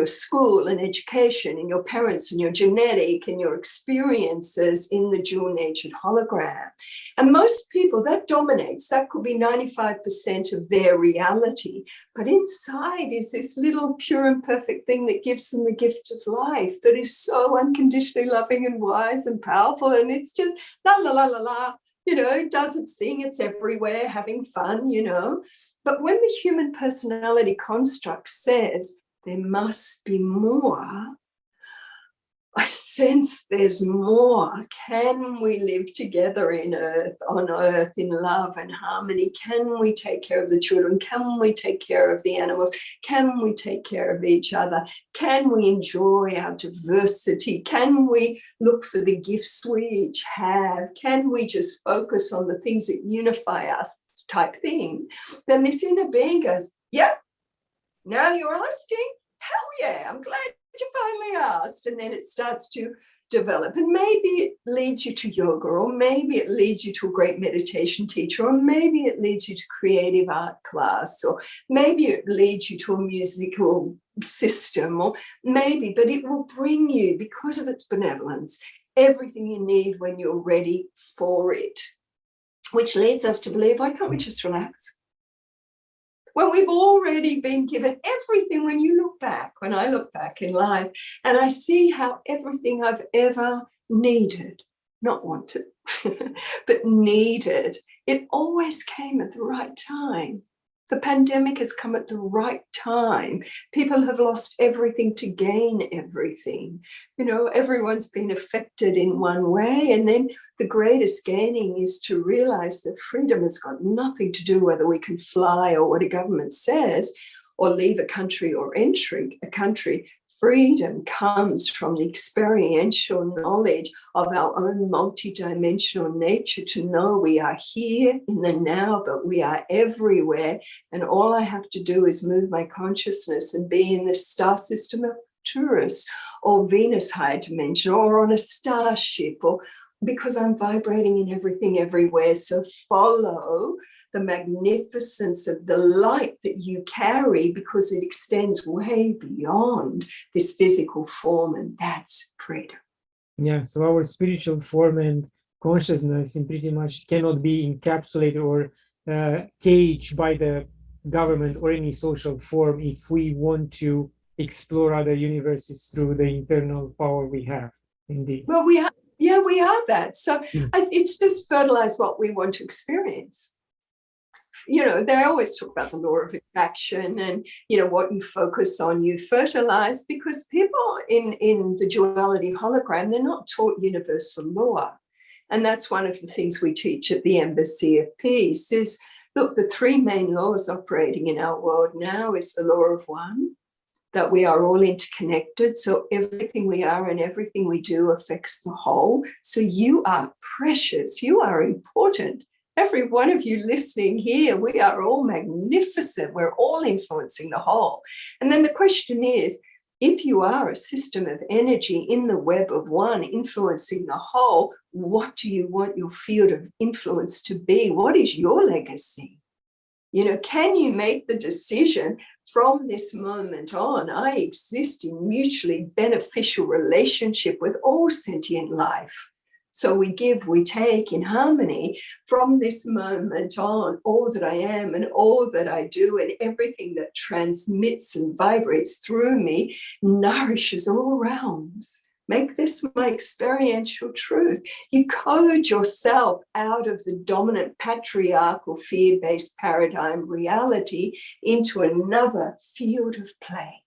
school and education and your parents and your genetic and your experiences in the dual-natured hologram. And most people, that dominates. That could be 95% of their reality. But inside is this little pure and perfect thing that gives them the gift of life, that is so unconditionally loving and wise and powerful. And it's just la, la, la, la, la. It does its thing, it's everywhere, having fun, But when the human personality construct says there must be more, I sense there's more. Can we live together on earth, in love and harmony? Can we take care of the children? Can we take care of the animals? Can we take care of each other? Can we enjoy our diversity? Can we look for the gifts we each have? Can we just focus on the things that unify us, type thing? Then this inner being goes, yep, now you're asking? Hell yeah, I'm glad you finally asked. And then it starts to develop, and maybe it leads you to yoga, or maybe it leads you to a great meditation teacher, or maybe it leads you to creative art class, or maybe it leads you to a musical system, or maybe, but it will bring you, because of its benevolence, everything you need when you're ready for it, which leads us to believe, why can't we just relax? Well, we've already been given everything. When I look back in life, and I see how everything I've ever needed, not wanted, but needed, it always came at the right time. The pandemic has come at the right time. People have lost everything to gain everything. Everyone's been affected in one way. And then the greatest gaining is to realize that freedom has got nothing to do whether we can fly or what a government says, or leave a country or enter a country. Freedom comes from the experiential knowledge of our own multidimensional nature, to know we are here in the now, but we are everywhere. And all I have to do is move my consciousness and be in the star system of Taurus or Venus higher dimension, or on a starship, or because I'm vibrating in everything everywhere. So follow the magnificence of the light that you carry, because it extends way beyond this physical form, and that's freedom. Yeah, so our spiritual form and consciousness in pretty much cannot be encapsulated or caged by the government or any social form if we want to explore other universes through the internal power we have, indeed. Well, we are that. So it's just fertilize what we want to experience. They always talk about the law of attraction, and, what you focus on, you fertilize, because people in the duality hologram, they're not taught universal law. And that's one of the things we teach at the Embassy of Peace is, look, the three main laws operating in our world now is the law of one, that we are all interconnected. So everything we are and everything we do affects the whole. So you are precious, you are important. Every one of you listening here, we are all magnificent. We're all influencing the whole. And then the question is, if you are a system of energy in the web of one influencing the whole, what do you want your field of influence to be? What is your legacy? Can you make the decision from this moment on, I exist in mutually beneficial relationship with all sentient life? So we give, we take in harmony. From this moment on, all that I am and all that I do and everything that transmits and vibrates through me nourishes all realms. Make this my experiential truth. You code yourself out of the dominant patriarchal fear-based paradigm reality into another field of play.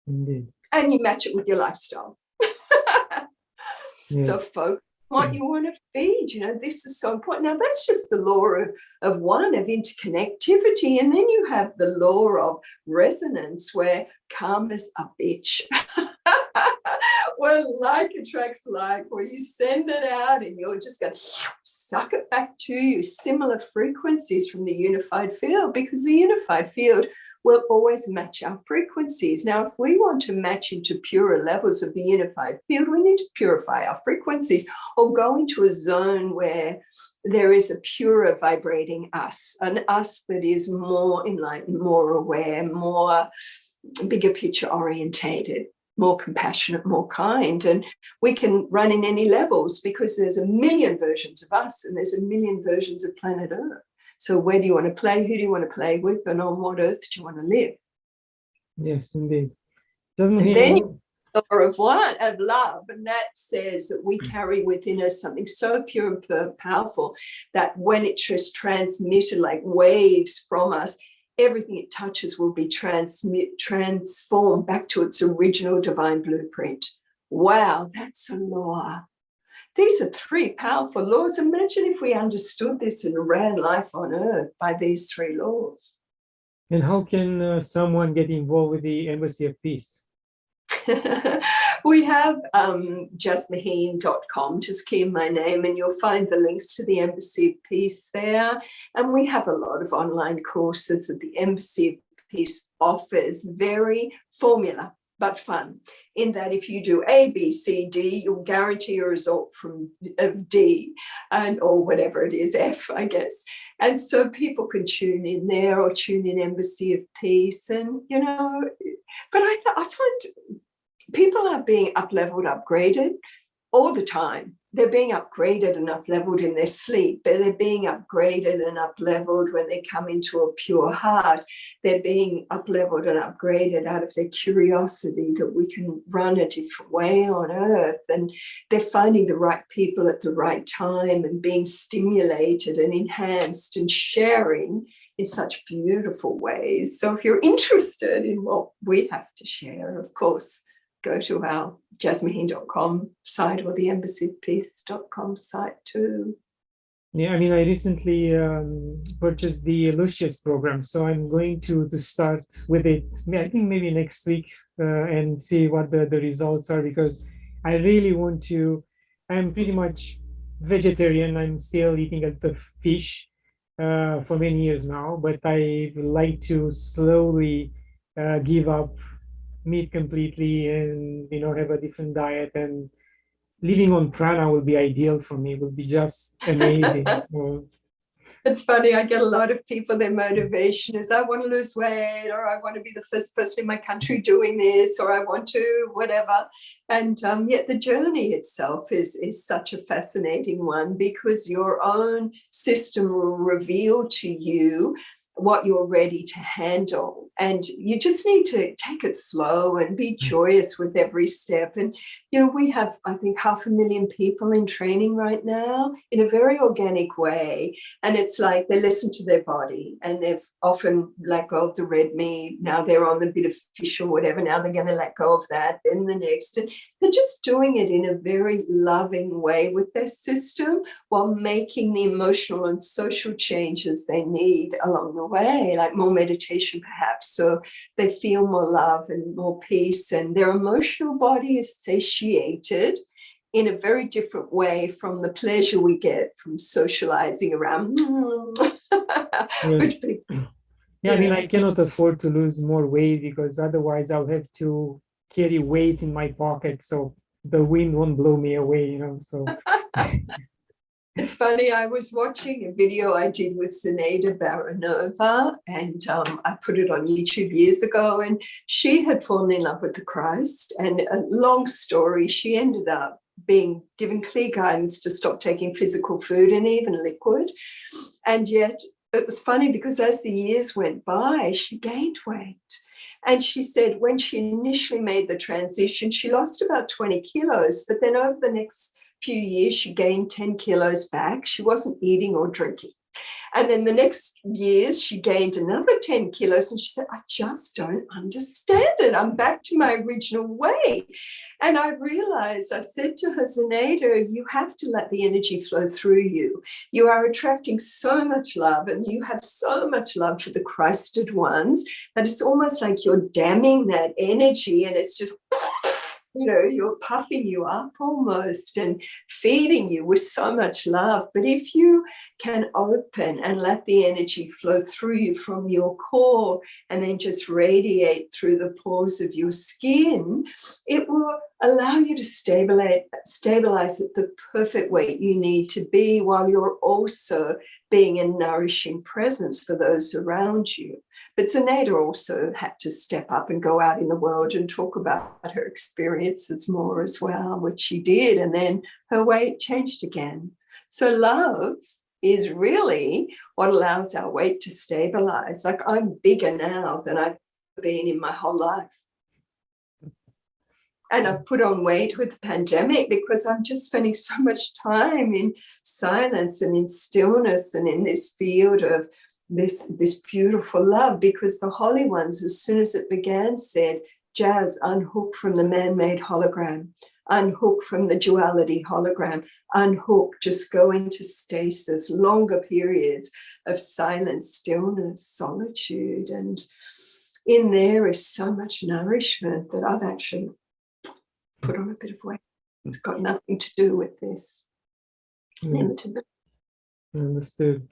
Indeed. And you match it with your lifestyle. Yes. So focus on what you want to feed. This is so important. Now, that's just the law of one, of interconnectivity. And then you have the law of resonance, where karma's a bitch. Where like attracts like, where you send it out and you're just going to suck it back to you. Similar frequencies from the unified field, because the unified field will always match our frequencies. Now, if we want to match into purer levels of the unified field, we need to purify our frequencies or go into a zone where there is a purer vibrating us, an us that is more enlightened, more aware, more bigger picture orientated, more compassionate, more kind. And we can run in any levels because there's a million versions of us and there's a million versions of planet Earth. So where do you want to play? Who do you want to play with? And on what earth do you want to live? Yes, indeed. And then you of what? Of love. And that says that we carry within us something so pure and powerful that when it just transmitted like waves from us, everything it touches will be transformed back to its original divine blueprint. Wow, that's a law. These are three powerful laws. Imagine if we understood this and ran life on earth by these three laws. And how can someone get involved with the Embassy of Peace? We have Jasmuheen.com. Just key in my name and you'll find the links to the Embassy of Peace there. And we have a lot of online courses that the Embassy of Peace offers. Very formula, but fun, in that if you do A, B, C, D, you'll guarantee a result from D, and or whatever it is, F, I guess. And so people can tune in there or tune in Embassy of Peace. And, you know, but I find people are being up-leveled, upgraded all the time. They're being upgraded and up-leveled in their sleep, but they're being upgraded and up-leveled when they come into a pure heart. They're being up-leveled and upgraded out of their curiosity that we can run a different way on earth. And they're finding the right people at the right time and being stimulated and enhanced and sharing in such beautiful ways. So if you're interested in what we have to share, of course, go to our Jasmuheen.com site or the embassyofpeace.com site too. Yeah, I mean, I recently purchased the Lucious program, so I'm going to start with it. I think maybe next week and see what the results are, because I really want to. I'm pretty much vegetarian. I'm still eating a lot of fish for many years now, but I would like to slowly give up meat completely and, you know, have a different diet, and living on prana will be ideal for me, will be just amazing. It's funny, I get a lot of people, their motivation is I want to lose weight, or I want to be the first person in my country doing this, or I want to whatever. And yet the journey itself is such a fascinating one, because your own system will reveal to you what you're ready to handle. And you just need to take it slow and be joyous with every step. And, you know, we have, I think, 500,000 people in training right now in a very organic way. And it's like they listen to their body, and they've often let go of the red meat. Now they're on the bit of fish or whatever. Now they're going to let go of that, then the next. And they're just doing it in a very loving way with their system, while making the emotional and social changes they need along the way, like more meditation perhaps, so they feel more love and more peace, and their emotional body is satiated in a very different way from the pleasure we get from socializing around. Yeah, I mean, I cannot afford to lose more weight, because otherwise I'll have to carry weight in my pocket, so the wind won't blow me away, you know. So it's funny, I was watching a video I did with Zenaida Baranova, and I put it on YouTube years ago, and she had fallen in love with the Christ. And a long story, she ended up being given clear guidance to stop taking physical food and even liquid. And yet it was funny, because as the years went by, she gained weight. And she said when she initially made the transition, she lost about 20 kilos, but then over the next few years, she gained 10 kilos back. She wasn't eating or drinking. And then the next years, she gained another 10 kilos. And she said, I just don't understand it. I'm back to my original weight. And I realized, I said to her, Zenaida, you have to let the energy flow through you. You are attracting so much love, and you have so much love for the Christed ones, that it's almost like you're damming that energy, and it's just, you know, you're puffing you up almost and feeding you with so much love. But if you can open and let the energy flow through you from your core and then just radiate through the pores of your skin, it will allow you to stabilize at the perfect weight you need to be, while you're also being a nourishing presence for those around you. But Zenaida also had to step up and go out in the world and talk about her experiences more as well, which she did. And then her weight changed again. So love is really what allows our weight to stabilize. Like, I'm bigger now than I've been in my whole life. And I've put on weight with the pandemic because I'm just spending so much time in silence and in stillness and in this field of this beautiful love, because the holy ones, as soon as it began, said, Jazz, unhook from the man-made hologram, unhook from the duality hologram, unhook, just go into stasis, longer periods of silence, stillness, solitude. And in there is so much nourishment that I've actually put on a bit of weight. It's got nothing to do with this limited. Understood.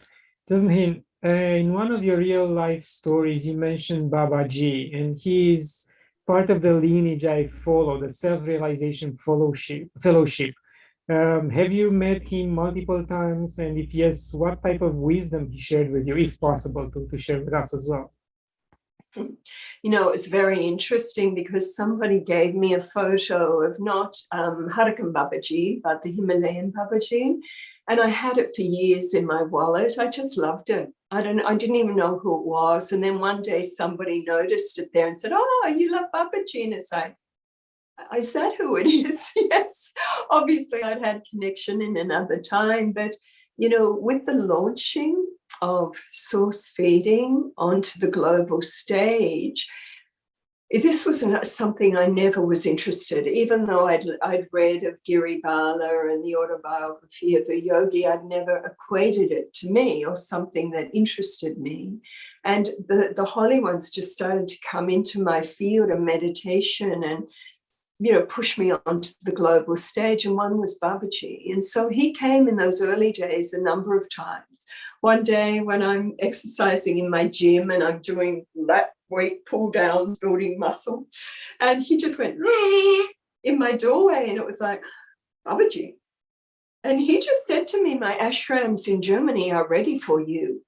Jasmuheen, in one of your real life stories, you mentioned Babaji, and he is part of the lineage I follow, the Self-Realization Fellowship. Have you met him multiple times? And if yes, what type of wisdom he shared with you, if possible, to share with us as well? You know, it's very interesting because somebody gave me a photo of not Harakan Babaji, but the Himalayan Babaji. And I had it for years in my wallet. I just loved it. I didn't even know who it was. And then one day somebody noticed it there and said, oh, you love Babaji. And it's like, is that who it is? Yes. Obviously, I'd had connection in another time. But, you know, with the launching of source feeding onto the global stage, this was something I never was interested in. Even though I'd read of Giri Bala and the autobiography of a yogi, I'd never equated it to me or something that interested me. And the holy ones just started to come into my field of meditation and, you know, push me onto the global stage. And one was Babaji. And so he came in those early days a number of times. One day when I'm exercising in my gym and I'm doing that weight pull down, building muscle, and he just went in my doorway, and it was like, Babaji. And he just said to me, my ashrams in Germany are ready for you.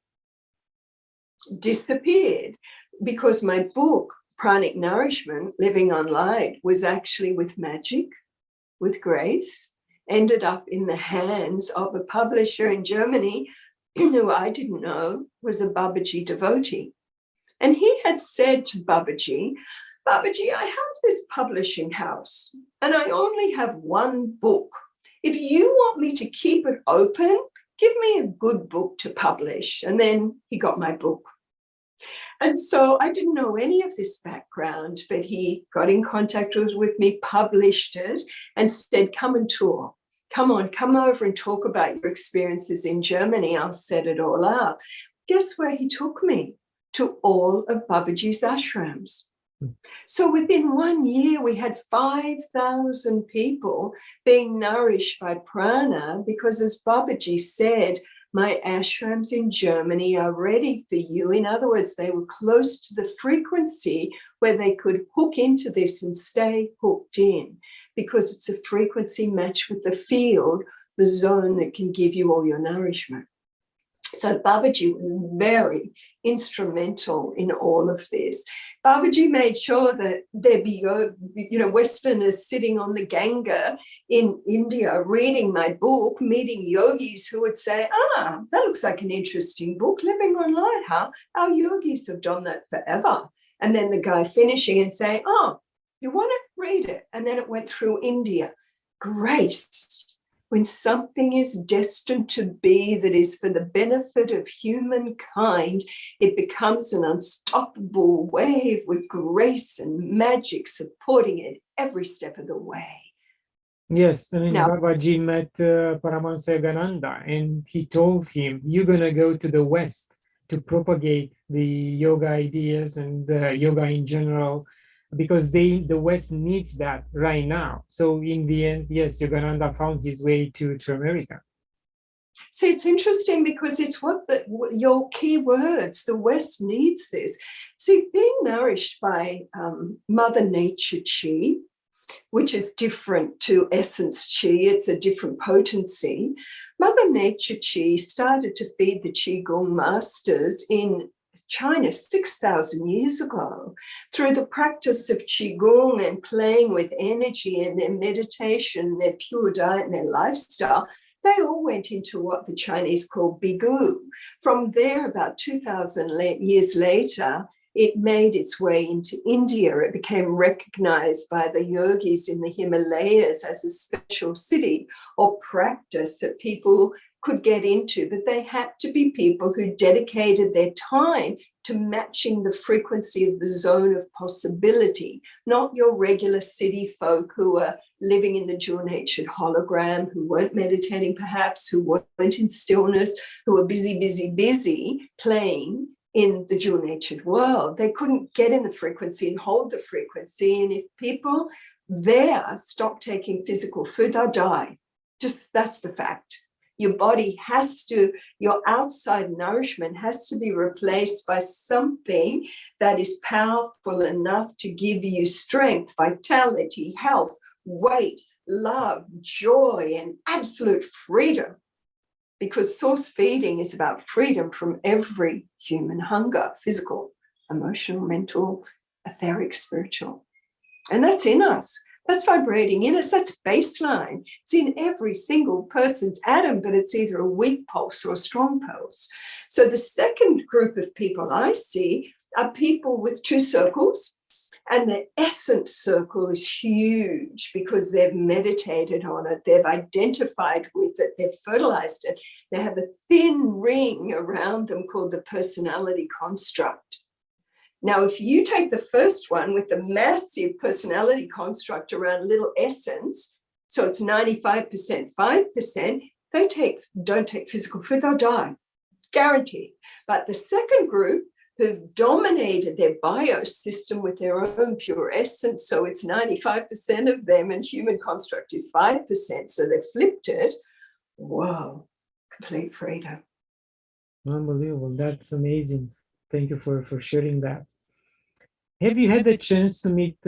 Disappeared, because my book, Pranic Nourishment, Living on Light, was actually with magic, with grace, ended up in the hands of a publisher in Germany who I didn't know was a Babaji devotee. And he had said to Babaji, I have this publishing house and I only have one book. If you want me to keep it open, give me a good book to publish. And then he got my book. And so I didn't know any of this background, but he got in contact with me, published it, and said, come and tour. Come on, come over and talk about your experiences in Germany. I'll set it all up. Guess where he took me? To all of Babaji's ashrams. So within 1 year, we had 5,000 people being nourished by prana, because as Babaji said, my ashrams in Germany are ready for you. In other words, they were close to the frequency where they could hook into this and stay hooked in, because it's a frequency match with the field, the zone that can give you all your nourishment. So Babaji was very instrumental in all of this. Babaji made sure that there be, you know, Westerners sitting on the Ganga in India reading my book, meeting yogis who would say, that looks like an interesting book, Living on Light, huh? Our yogis have done that forever. And then the guy finishing and saying, you want to read it? And then it went through India. Grace. When something is destined to be that is for the benefit of humankind, it becomes an unstoppable wave with grace and magic supporting it every step of the way. Yes, I mean, Babaji met Paramahansa Yogananda, and he told him, you're going to go to the West to propagate the yoga ideas and yoga in general, because the West needs that right now. So in the end, yes, Yogananda found his way to America. See, it's interesting because it's your key words. The West needs this. See, being nourished by Mother Nature Chi, which is different to essence Chi, it's a different potency. Mother Nature Chi started to feed the Qigong masters in China 6,000 years ago through the practice of Qigong and playing with energy and their meditation, their pure diet and their lifestyle. They all went into what the Chinese call Bigu. From there, about 2,000 years later, it made its way into India. It became recognized by the yogis in the Himalayas as a special city or practice that people could get into, but they had to be people who dedicated their time to matching the frequency of the zone of possibility, not your regular city folk who are living in the dual-natured hologram, who weren't meditating perhaps, who weren't in stillness, who were busy playing in the dual-natured world. They couldn't get in the frequency and hold the frequency. And if people there stop taking physical food, they'll die. Just that's the fact. Your body has to, your outside nourishment has to be replaced by something that is powerful enough to give you strength, vitality, health, weight, love, joy, and absolute freedom. Because source feeding is about freedom from every human hunger, physical, emotional, mental, etheric, spiritual. And that's in us. That's vibrating in us. That's baseline. It's in every single person's atom, but it's either a weak pulse or a strong pulse. So the second group of people I see are people with two circles, and the essence circle is huge because they've meditated on it, they've identified with it, they've fertilized it. They have a thin ring around them called the personality construct. Now, if you take the first one with the massive personality construct around little essence, so it's 95%, 5%, they don't take physical food, they'll die, guaranteed. But the second group who've dominated their biosystem with their own pure essence, so it's 95% of them and human construct is 5%, so they've flipped it. Whoa, complete freedom. Unbelievable. That's amazing. Thank you for sharing that. Have you had the chance to meet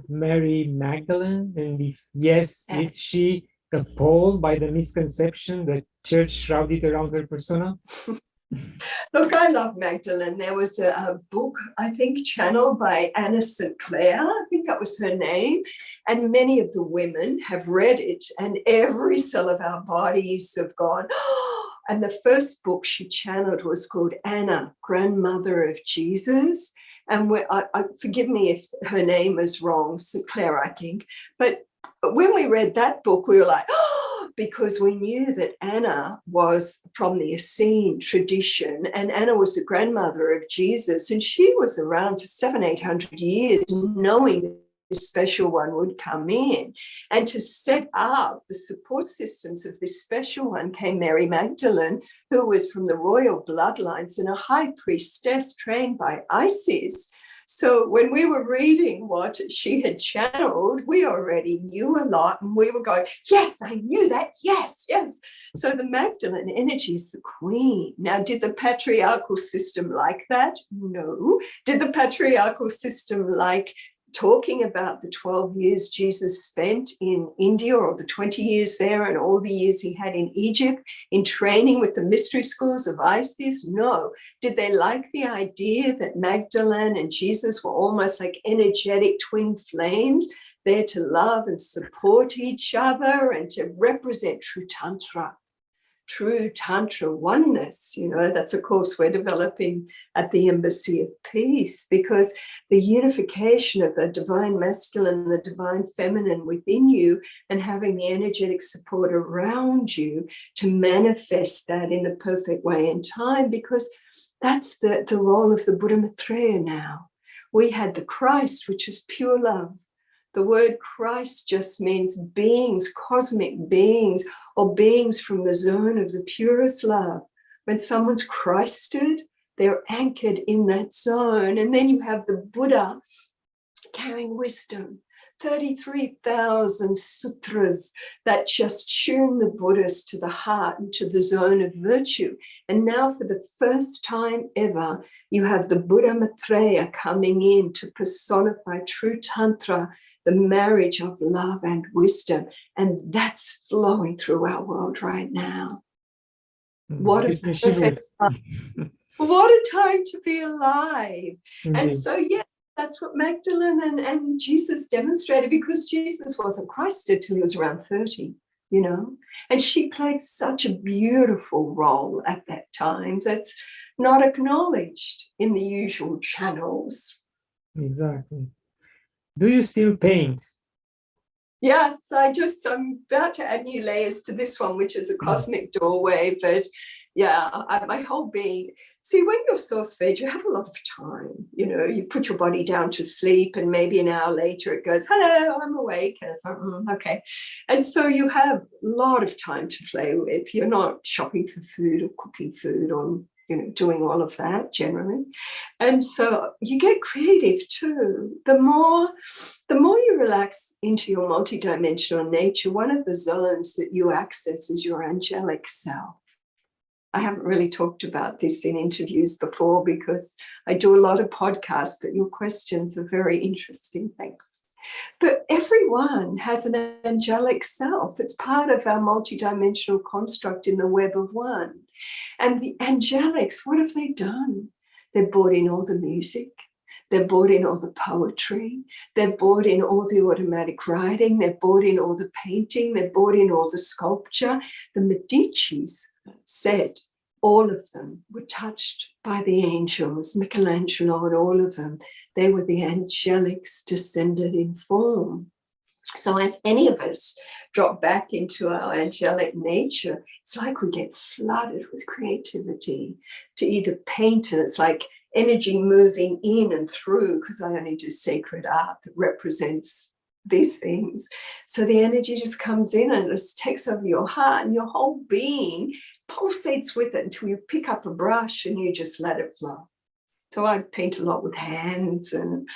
Mary Magdalene? And if yes, is she appalled by the misconception that church shrouded around her persona? Look, I love Magdalene. There was a book, I think, channeled by Anna St. Clair. I think that was her name. And many of the women have read it, and every cell of our bodies have gone, oh. And the first book she channeled was called Anna, Grandmother of Jesus. And forgive me if her name is wrong, St. Clair, I think. But when we read that book, we were like, oh, because we knew that Anna was from the Essene tradition, and Anna was the grandmother of Jesus, and she was around for 700-800 years, knowing that this special one would come in. And to set up the support systems of this special one came Mary Magdalene, who was from the royal bloodlines and a high priestess trained by Isis. So when we were reading what she had channeled, we already knew a lot, and we were going, yes, I knew that, yes. So the Magdalene energy is the queen. Now, did the patriarchal system like that? No. Did the patriarchal system like talking about the 12 years Jesus spent in India, or the 20 years there and all the years he had in Egypt in training with the mystery schools of Isis? No. Did they like the idea that Magdalene and Jesus were almost like energetic twin flames there to love and support each other and to represent true Tantra oneness? You know, that's a course we're developing at the Embassy of Peace, because the unification of the divine masculine and the divine feminine within you, and having the energetic support around you to manifest that in the perfect way in time, because that's the role of the Buddha Maitreya now. We had the Christ, which is pure love. The word Christ just means beings, cosmic beings, or beings from the zone of the purest love. When someone's Christed, they're anchored in that zone. And then you have the Buddha carrying wisdom, 33,000 sutras that just tune the Buddhas to the heart and to the zone of virtue. And now for the first time ever, you have the Buddha Maitreya coming in to personify true Tantra, the marriage of love and wisdom. And that's flowing through our world right now. What a perfect time. What a time to be alive. And so, yeah, that's what Magdalene and Jesus demonstrated, because Jesus wasn't Christ until he was around 30, you know, and she played such a beautiful role at that time that's not acknowledged in the usual channels. Exactly. Do you still paint? Yes, I'm about to add new layers to this one, which is a cosmic doorway. But yeah, my whole being, see, when you're source fed, you have a lot of time. You know, you put your body down to sleep, and maybe an hour later it goes, hello, I'm awake. And it's like, okay. And so you have a lot of time to play with. You're not shopping for food or cooking food or, you know, doing all of that generally. And so you get creative too. The more you relax into your multidimensional nature, one of the zones that you access is your angelic self. I haven't really talked about this in interviews before because I do a lot of podcasts, but your questions are very interesting. Thanks. But everyone has an angelic self. It's part of our multidimensional construct in the web of one. And the angelics, what have they done? They've brought in all the music. They've brought in all the poetry. They've brought in all the automatic writing. They've brought in all the painting. They've brought in all the sculpture. The Medicis said all of them were touched by the angels, Michelangelo and all of them. They were the angelics descended in form. So as any of us drop back into our angelic nature, it's like we get flooded with creativity to either paint, and it's like energy moving in and through, because I only do sacred art that represents these things. So the energy just comes in and just takes over your heart, and your whole being pulsates with it until you pick up a brush and you just let it flow. So I paint a lot with hands, and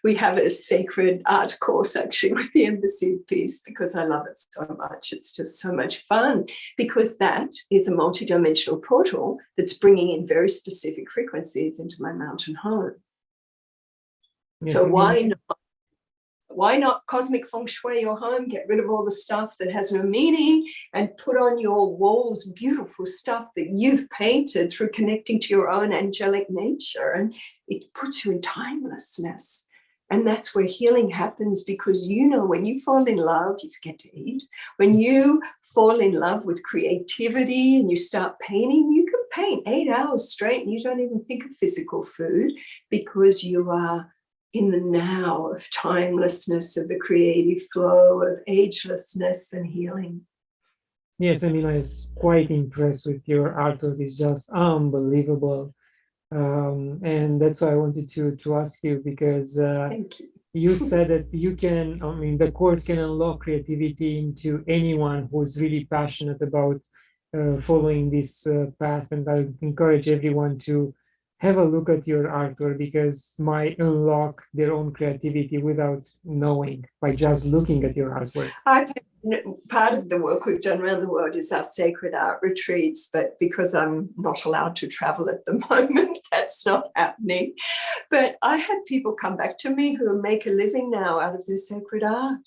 we have a sacred art course actually with the embassy piece because I love it so much. It's just so much fun because that is a multidimensional portal that's bringing in very specific frequencies into my mountain home. Yes, so why not cosmic feng shui your home, get rid of all the stuff that has no meaning and put on your walls beautiful stuff that you've painted through connecting to your own angelic nature, and it puts you in timelessness. And that's where healing happens, because you know when you fall in love, you forget to eat. When you fall in love with creativity and you start painting, you can paint 8 hours straight and you don't even think of physical food because you are in the now of timelessness, of the creative flow, of agelessness and healing. Yes, I mean, I was quite impressed with your artwork. It's just unbelievable. And that's why I wanted to ask you, because Thank you. You said that you can, I mean, the course can unlock creativity into anyone who's really passionate about following this path. And I encourage everyone to have a look at your artwork, because might unlock their own creativity without knowing, by just looking at your artwork. Part of the work we've done around the world is our sacred art retreats, but because I'm not allowed to travel at the moment, that's not happening. But I had people come back to me who make a living now out of their sacred art,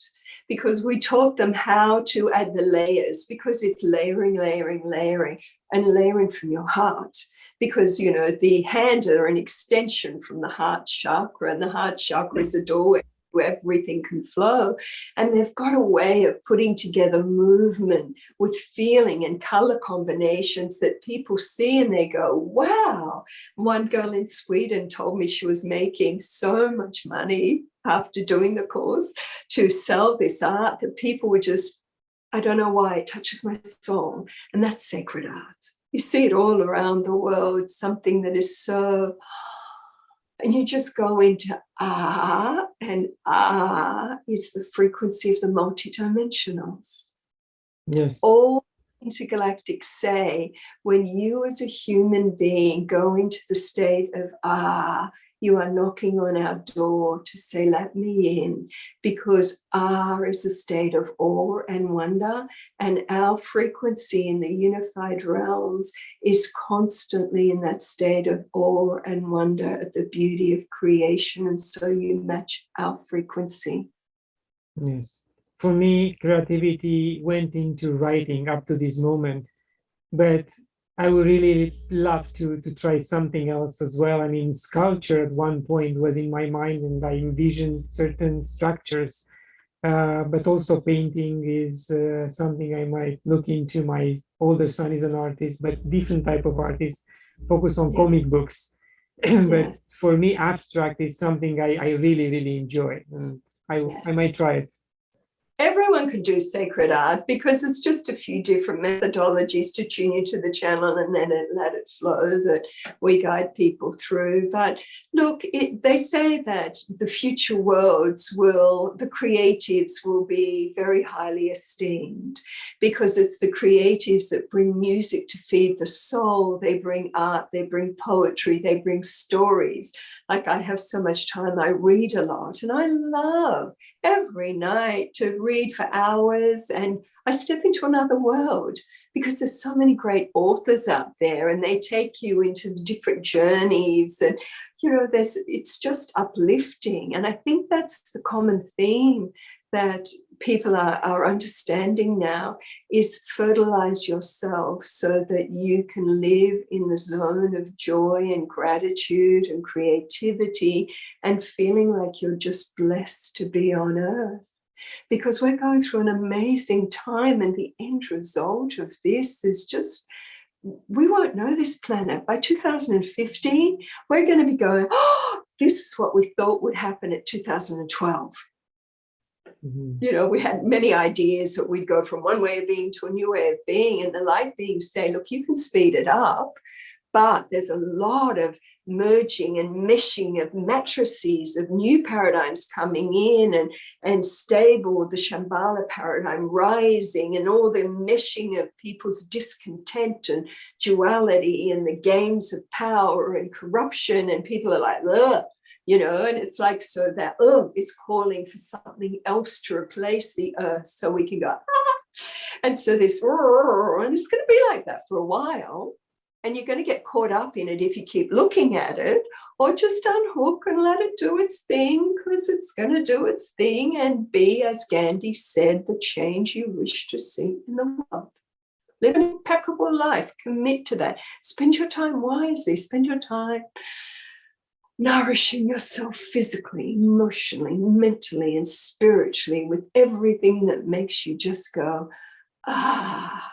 because we taught them how to add the layers, because it's layering, layering, layering, and layering from your heart. Because, you know, the hand are an extension from the heart chakra, and the heart chakra is a doorway where everything can flow. And they've got a way of putting together movement with feeling and color combinations that people see and they go, wow. One girl in Sweden told me she was making so much money after doing the course to sell this art that people were just, I don't know why, it touches my soul. And that's sacred art. You see it all around the world, something that is so, and you just go into and is the frequency of the multidimensionals. Yes. All intergalactic say, when you as a human being go into the state of You are knocking on our door to say, let me in, because R is a state of awe and wonder, and our frequency in the unified realms is constantly in that state of awe and wonder at the beauty of creation. And so you match our frequency. Yes. For me, creativity went into writing up to this moment, but I would really love to try something else as well. I mean, sculpture at one point was in my mind, and I envisioned certain structures, but also painting is something I might look into. My older son is an artist, but different type of artist, focus on comic books. But Yes. for me, abstract is something I really, really enjoy. And I might try it. Everyone could do sacred art because it's just a few different methodologies to tune you to the channel and then let it flow that we guide people through. But look, they say that the future worlds the creatives will be very highly esteemed because it's the creatives that bring music to feed the soul. They bring art, they bring poetry, they bring stories. Like I have so much time, I read a lot, and I love every night to read for hours, and I step into another world because there's so many great authors out there, and they take you into different journeys, and it's just uplifting. And I think that's the common theme that people are understanding now is fertilize yourself so that you can live in the zone of joy and gratitude and creativity and feeling like you're just blessed to be on earth. Because we're going through an amazing time, and the end result of this is just, we won't know this planet. By 2050, we're going to be going, oh, this is what we thought would happen at 2012. We had many ideas that we'd go from one way of being to a new way of being, and the light beings say, look, you can speed it up, but there's a lot of merging and meshing of matrices of new paradigms coming in, and stable, the Shambhala paradigm rising, and all the meshing of people's discontent and duality and the games of power and corruption, and people are like, ugh. And it's like, so that is calling for something else to replace the earth so we can go, ah. And so this, and it's going to be like that for a while. And you're going to get caught up in it if you keep looking at it, or just unhook and let it do its thing, because it's going to do its thing and be, as Gandhi said, the change you wish to see in the world. Live an impeccable life. Commit to that. Spend your time wisely. Spend your time nourishing yourself physically, emotionally, mentally, and spiritually with everything that makes you just go, ah.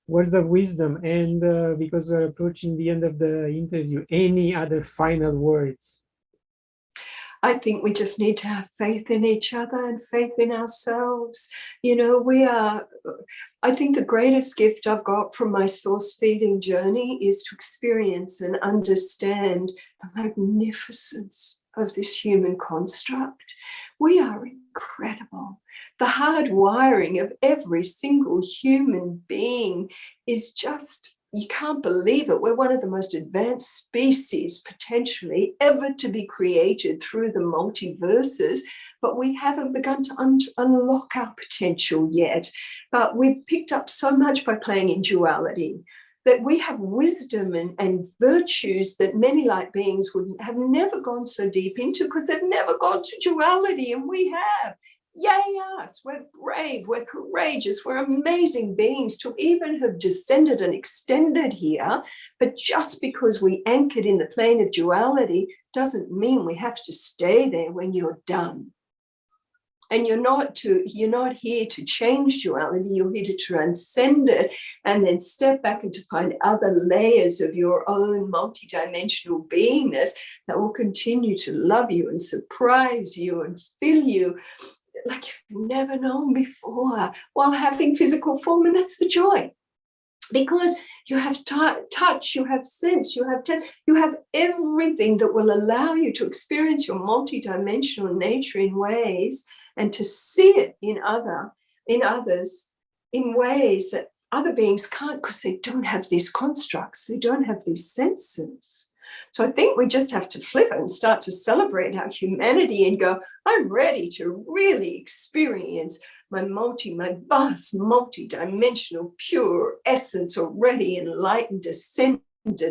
Words of wisdom. And because we're approaching the end of the interview, any other final words? I think we just need to have faith in each other and faith in ourselves. I think the greatest gift I've got from my source feeding journey is to experience and understand the magnificence of this human construct. We are incredible. The hard wiring of every single human being is just, you can't believe it. We're one of the most advanced species potentially ever to be created through the multiverses, but we haven't begun to unlock our potential yet. But we've picked up so much by playing in duality that we have wisdom and virtues that many light beings would have never gone so deep into because they've never gone to duality, and we have. Yay us, we're brave, we're courageous, we're amazing beings to even have descended and extended here. But just because we anchored in the plane of duality doesn't mean we have to stay there when you're done. And you're not here to change duality, you're here to transcend it and then step back and to find other layers of your own multidimensional beingness that will continue to love you and surprise you and fill you like you've never known before while having physical form. And that's the joy, because you have touch, you have sense, you have everything that will allow you to experience your multidimensional nature in ways and to see it in others in ways that other beings can't, because they don't have these constructs, they don't have these senses. So I think we just have to flip it and start to celebrate our humanity and go, I'm ready to really experience my vast, multi-dimensional, pure essence, already enlightened, ascended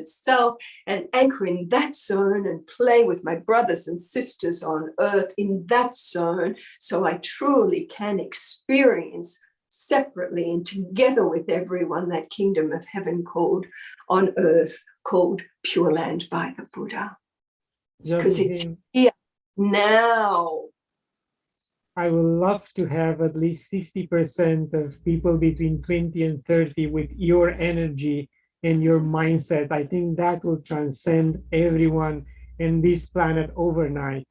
self, and anchor in that zone and play with my brothers and sisters on earth in that zone, so I truly can experience separately and together with everyone that kingdom of heaven called on earth, called Pure Land by the Buddha. Because it's here now. I would love to have at least 50% of people between 20 and 30 with your energy and your mindset. I think that will transcend everyone in this planet overnight.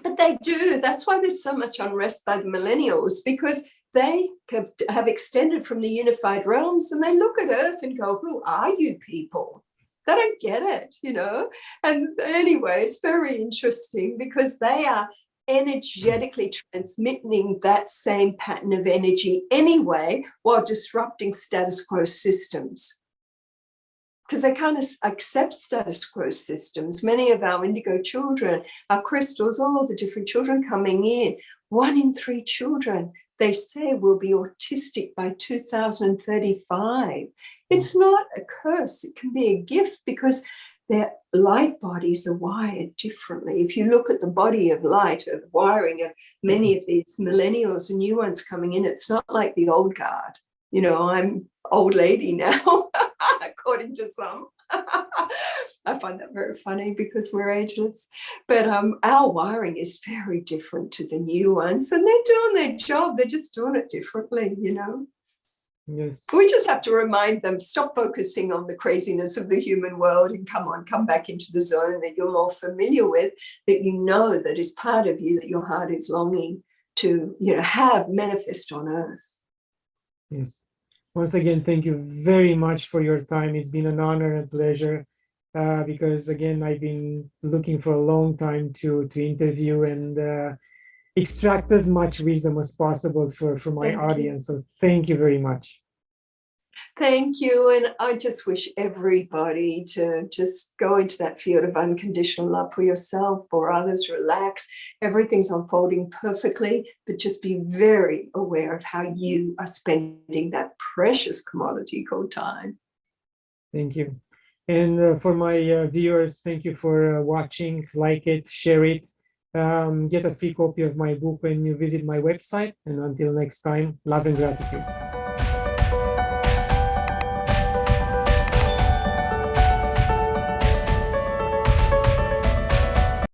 But they do. That's why there's so much unrest by the millennials, because they have extended from the unified realms and they look at Earth and go, who are you people? They don't get it, you know? And anyway, it's very interesting because they are energetically transmitting that same pattern of energy anyway, while disrupting status quo systems. Because they can't accept status quo systems. Many of our indigo children, our crystals, all the different children coming in, 1 in 3 children, they say will be autistic by 2035. It's not a curse, it can be a gift because their light bodies are wired differently. If you look at the body of light, of wiring of many of these millennials and new ones coming in, it's not like the old guard. You know, I'm old lady now, according to some. I find that very funny because we're ageless. But our wiring is very different to the new ones, and they're doing their job. They're just doing it differently, you know. Yes. We just have to remind them, stop focusing on the craziness of the human world and come back into the zone that you're more familiar with, that you know that is part of you, that your heart is longing to, you know, have manifest on earth. Yes. Once again, thank you very much for your time. It's been an honor and pleasure because, again, I've been looking for a long time to interview and extract as much wisdom as possible for my audience. So thank you very much. Thank you. And I just wish everybody to just go into that field of unconditional love for yourself, for others, relax. Everything's unfolding perfectly, but just be very aware of how you are spending that precious commodity called time. Thank you. And for my viewers, thank you for watching, like it, share it. Get a free copy of my book when you visit my website. And until next time, love and gratitude.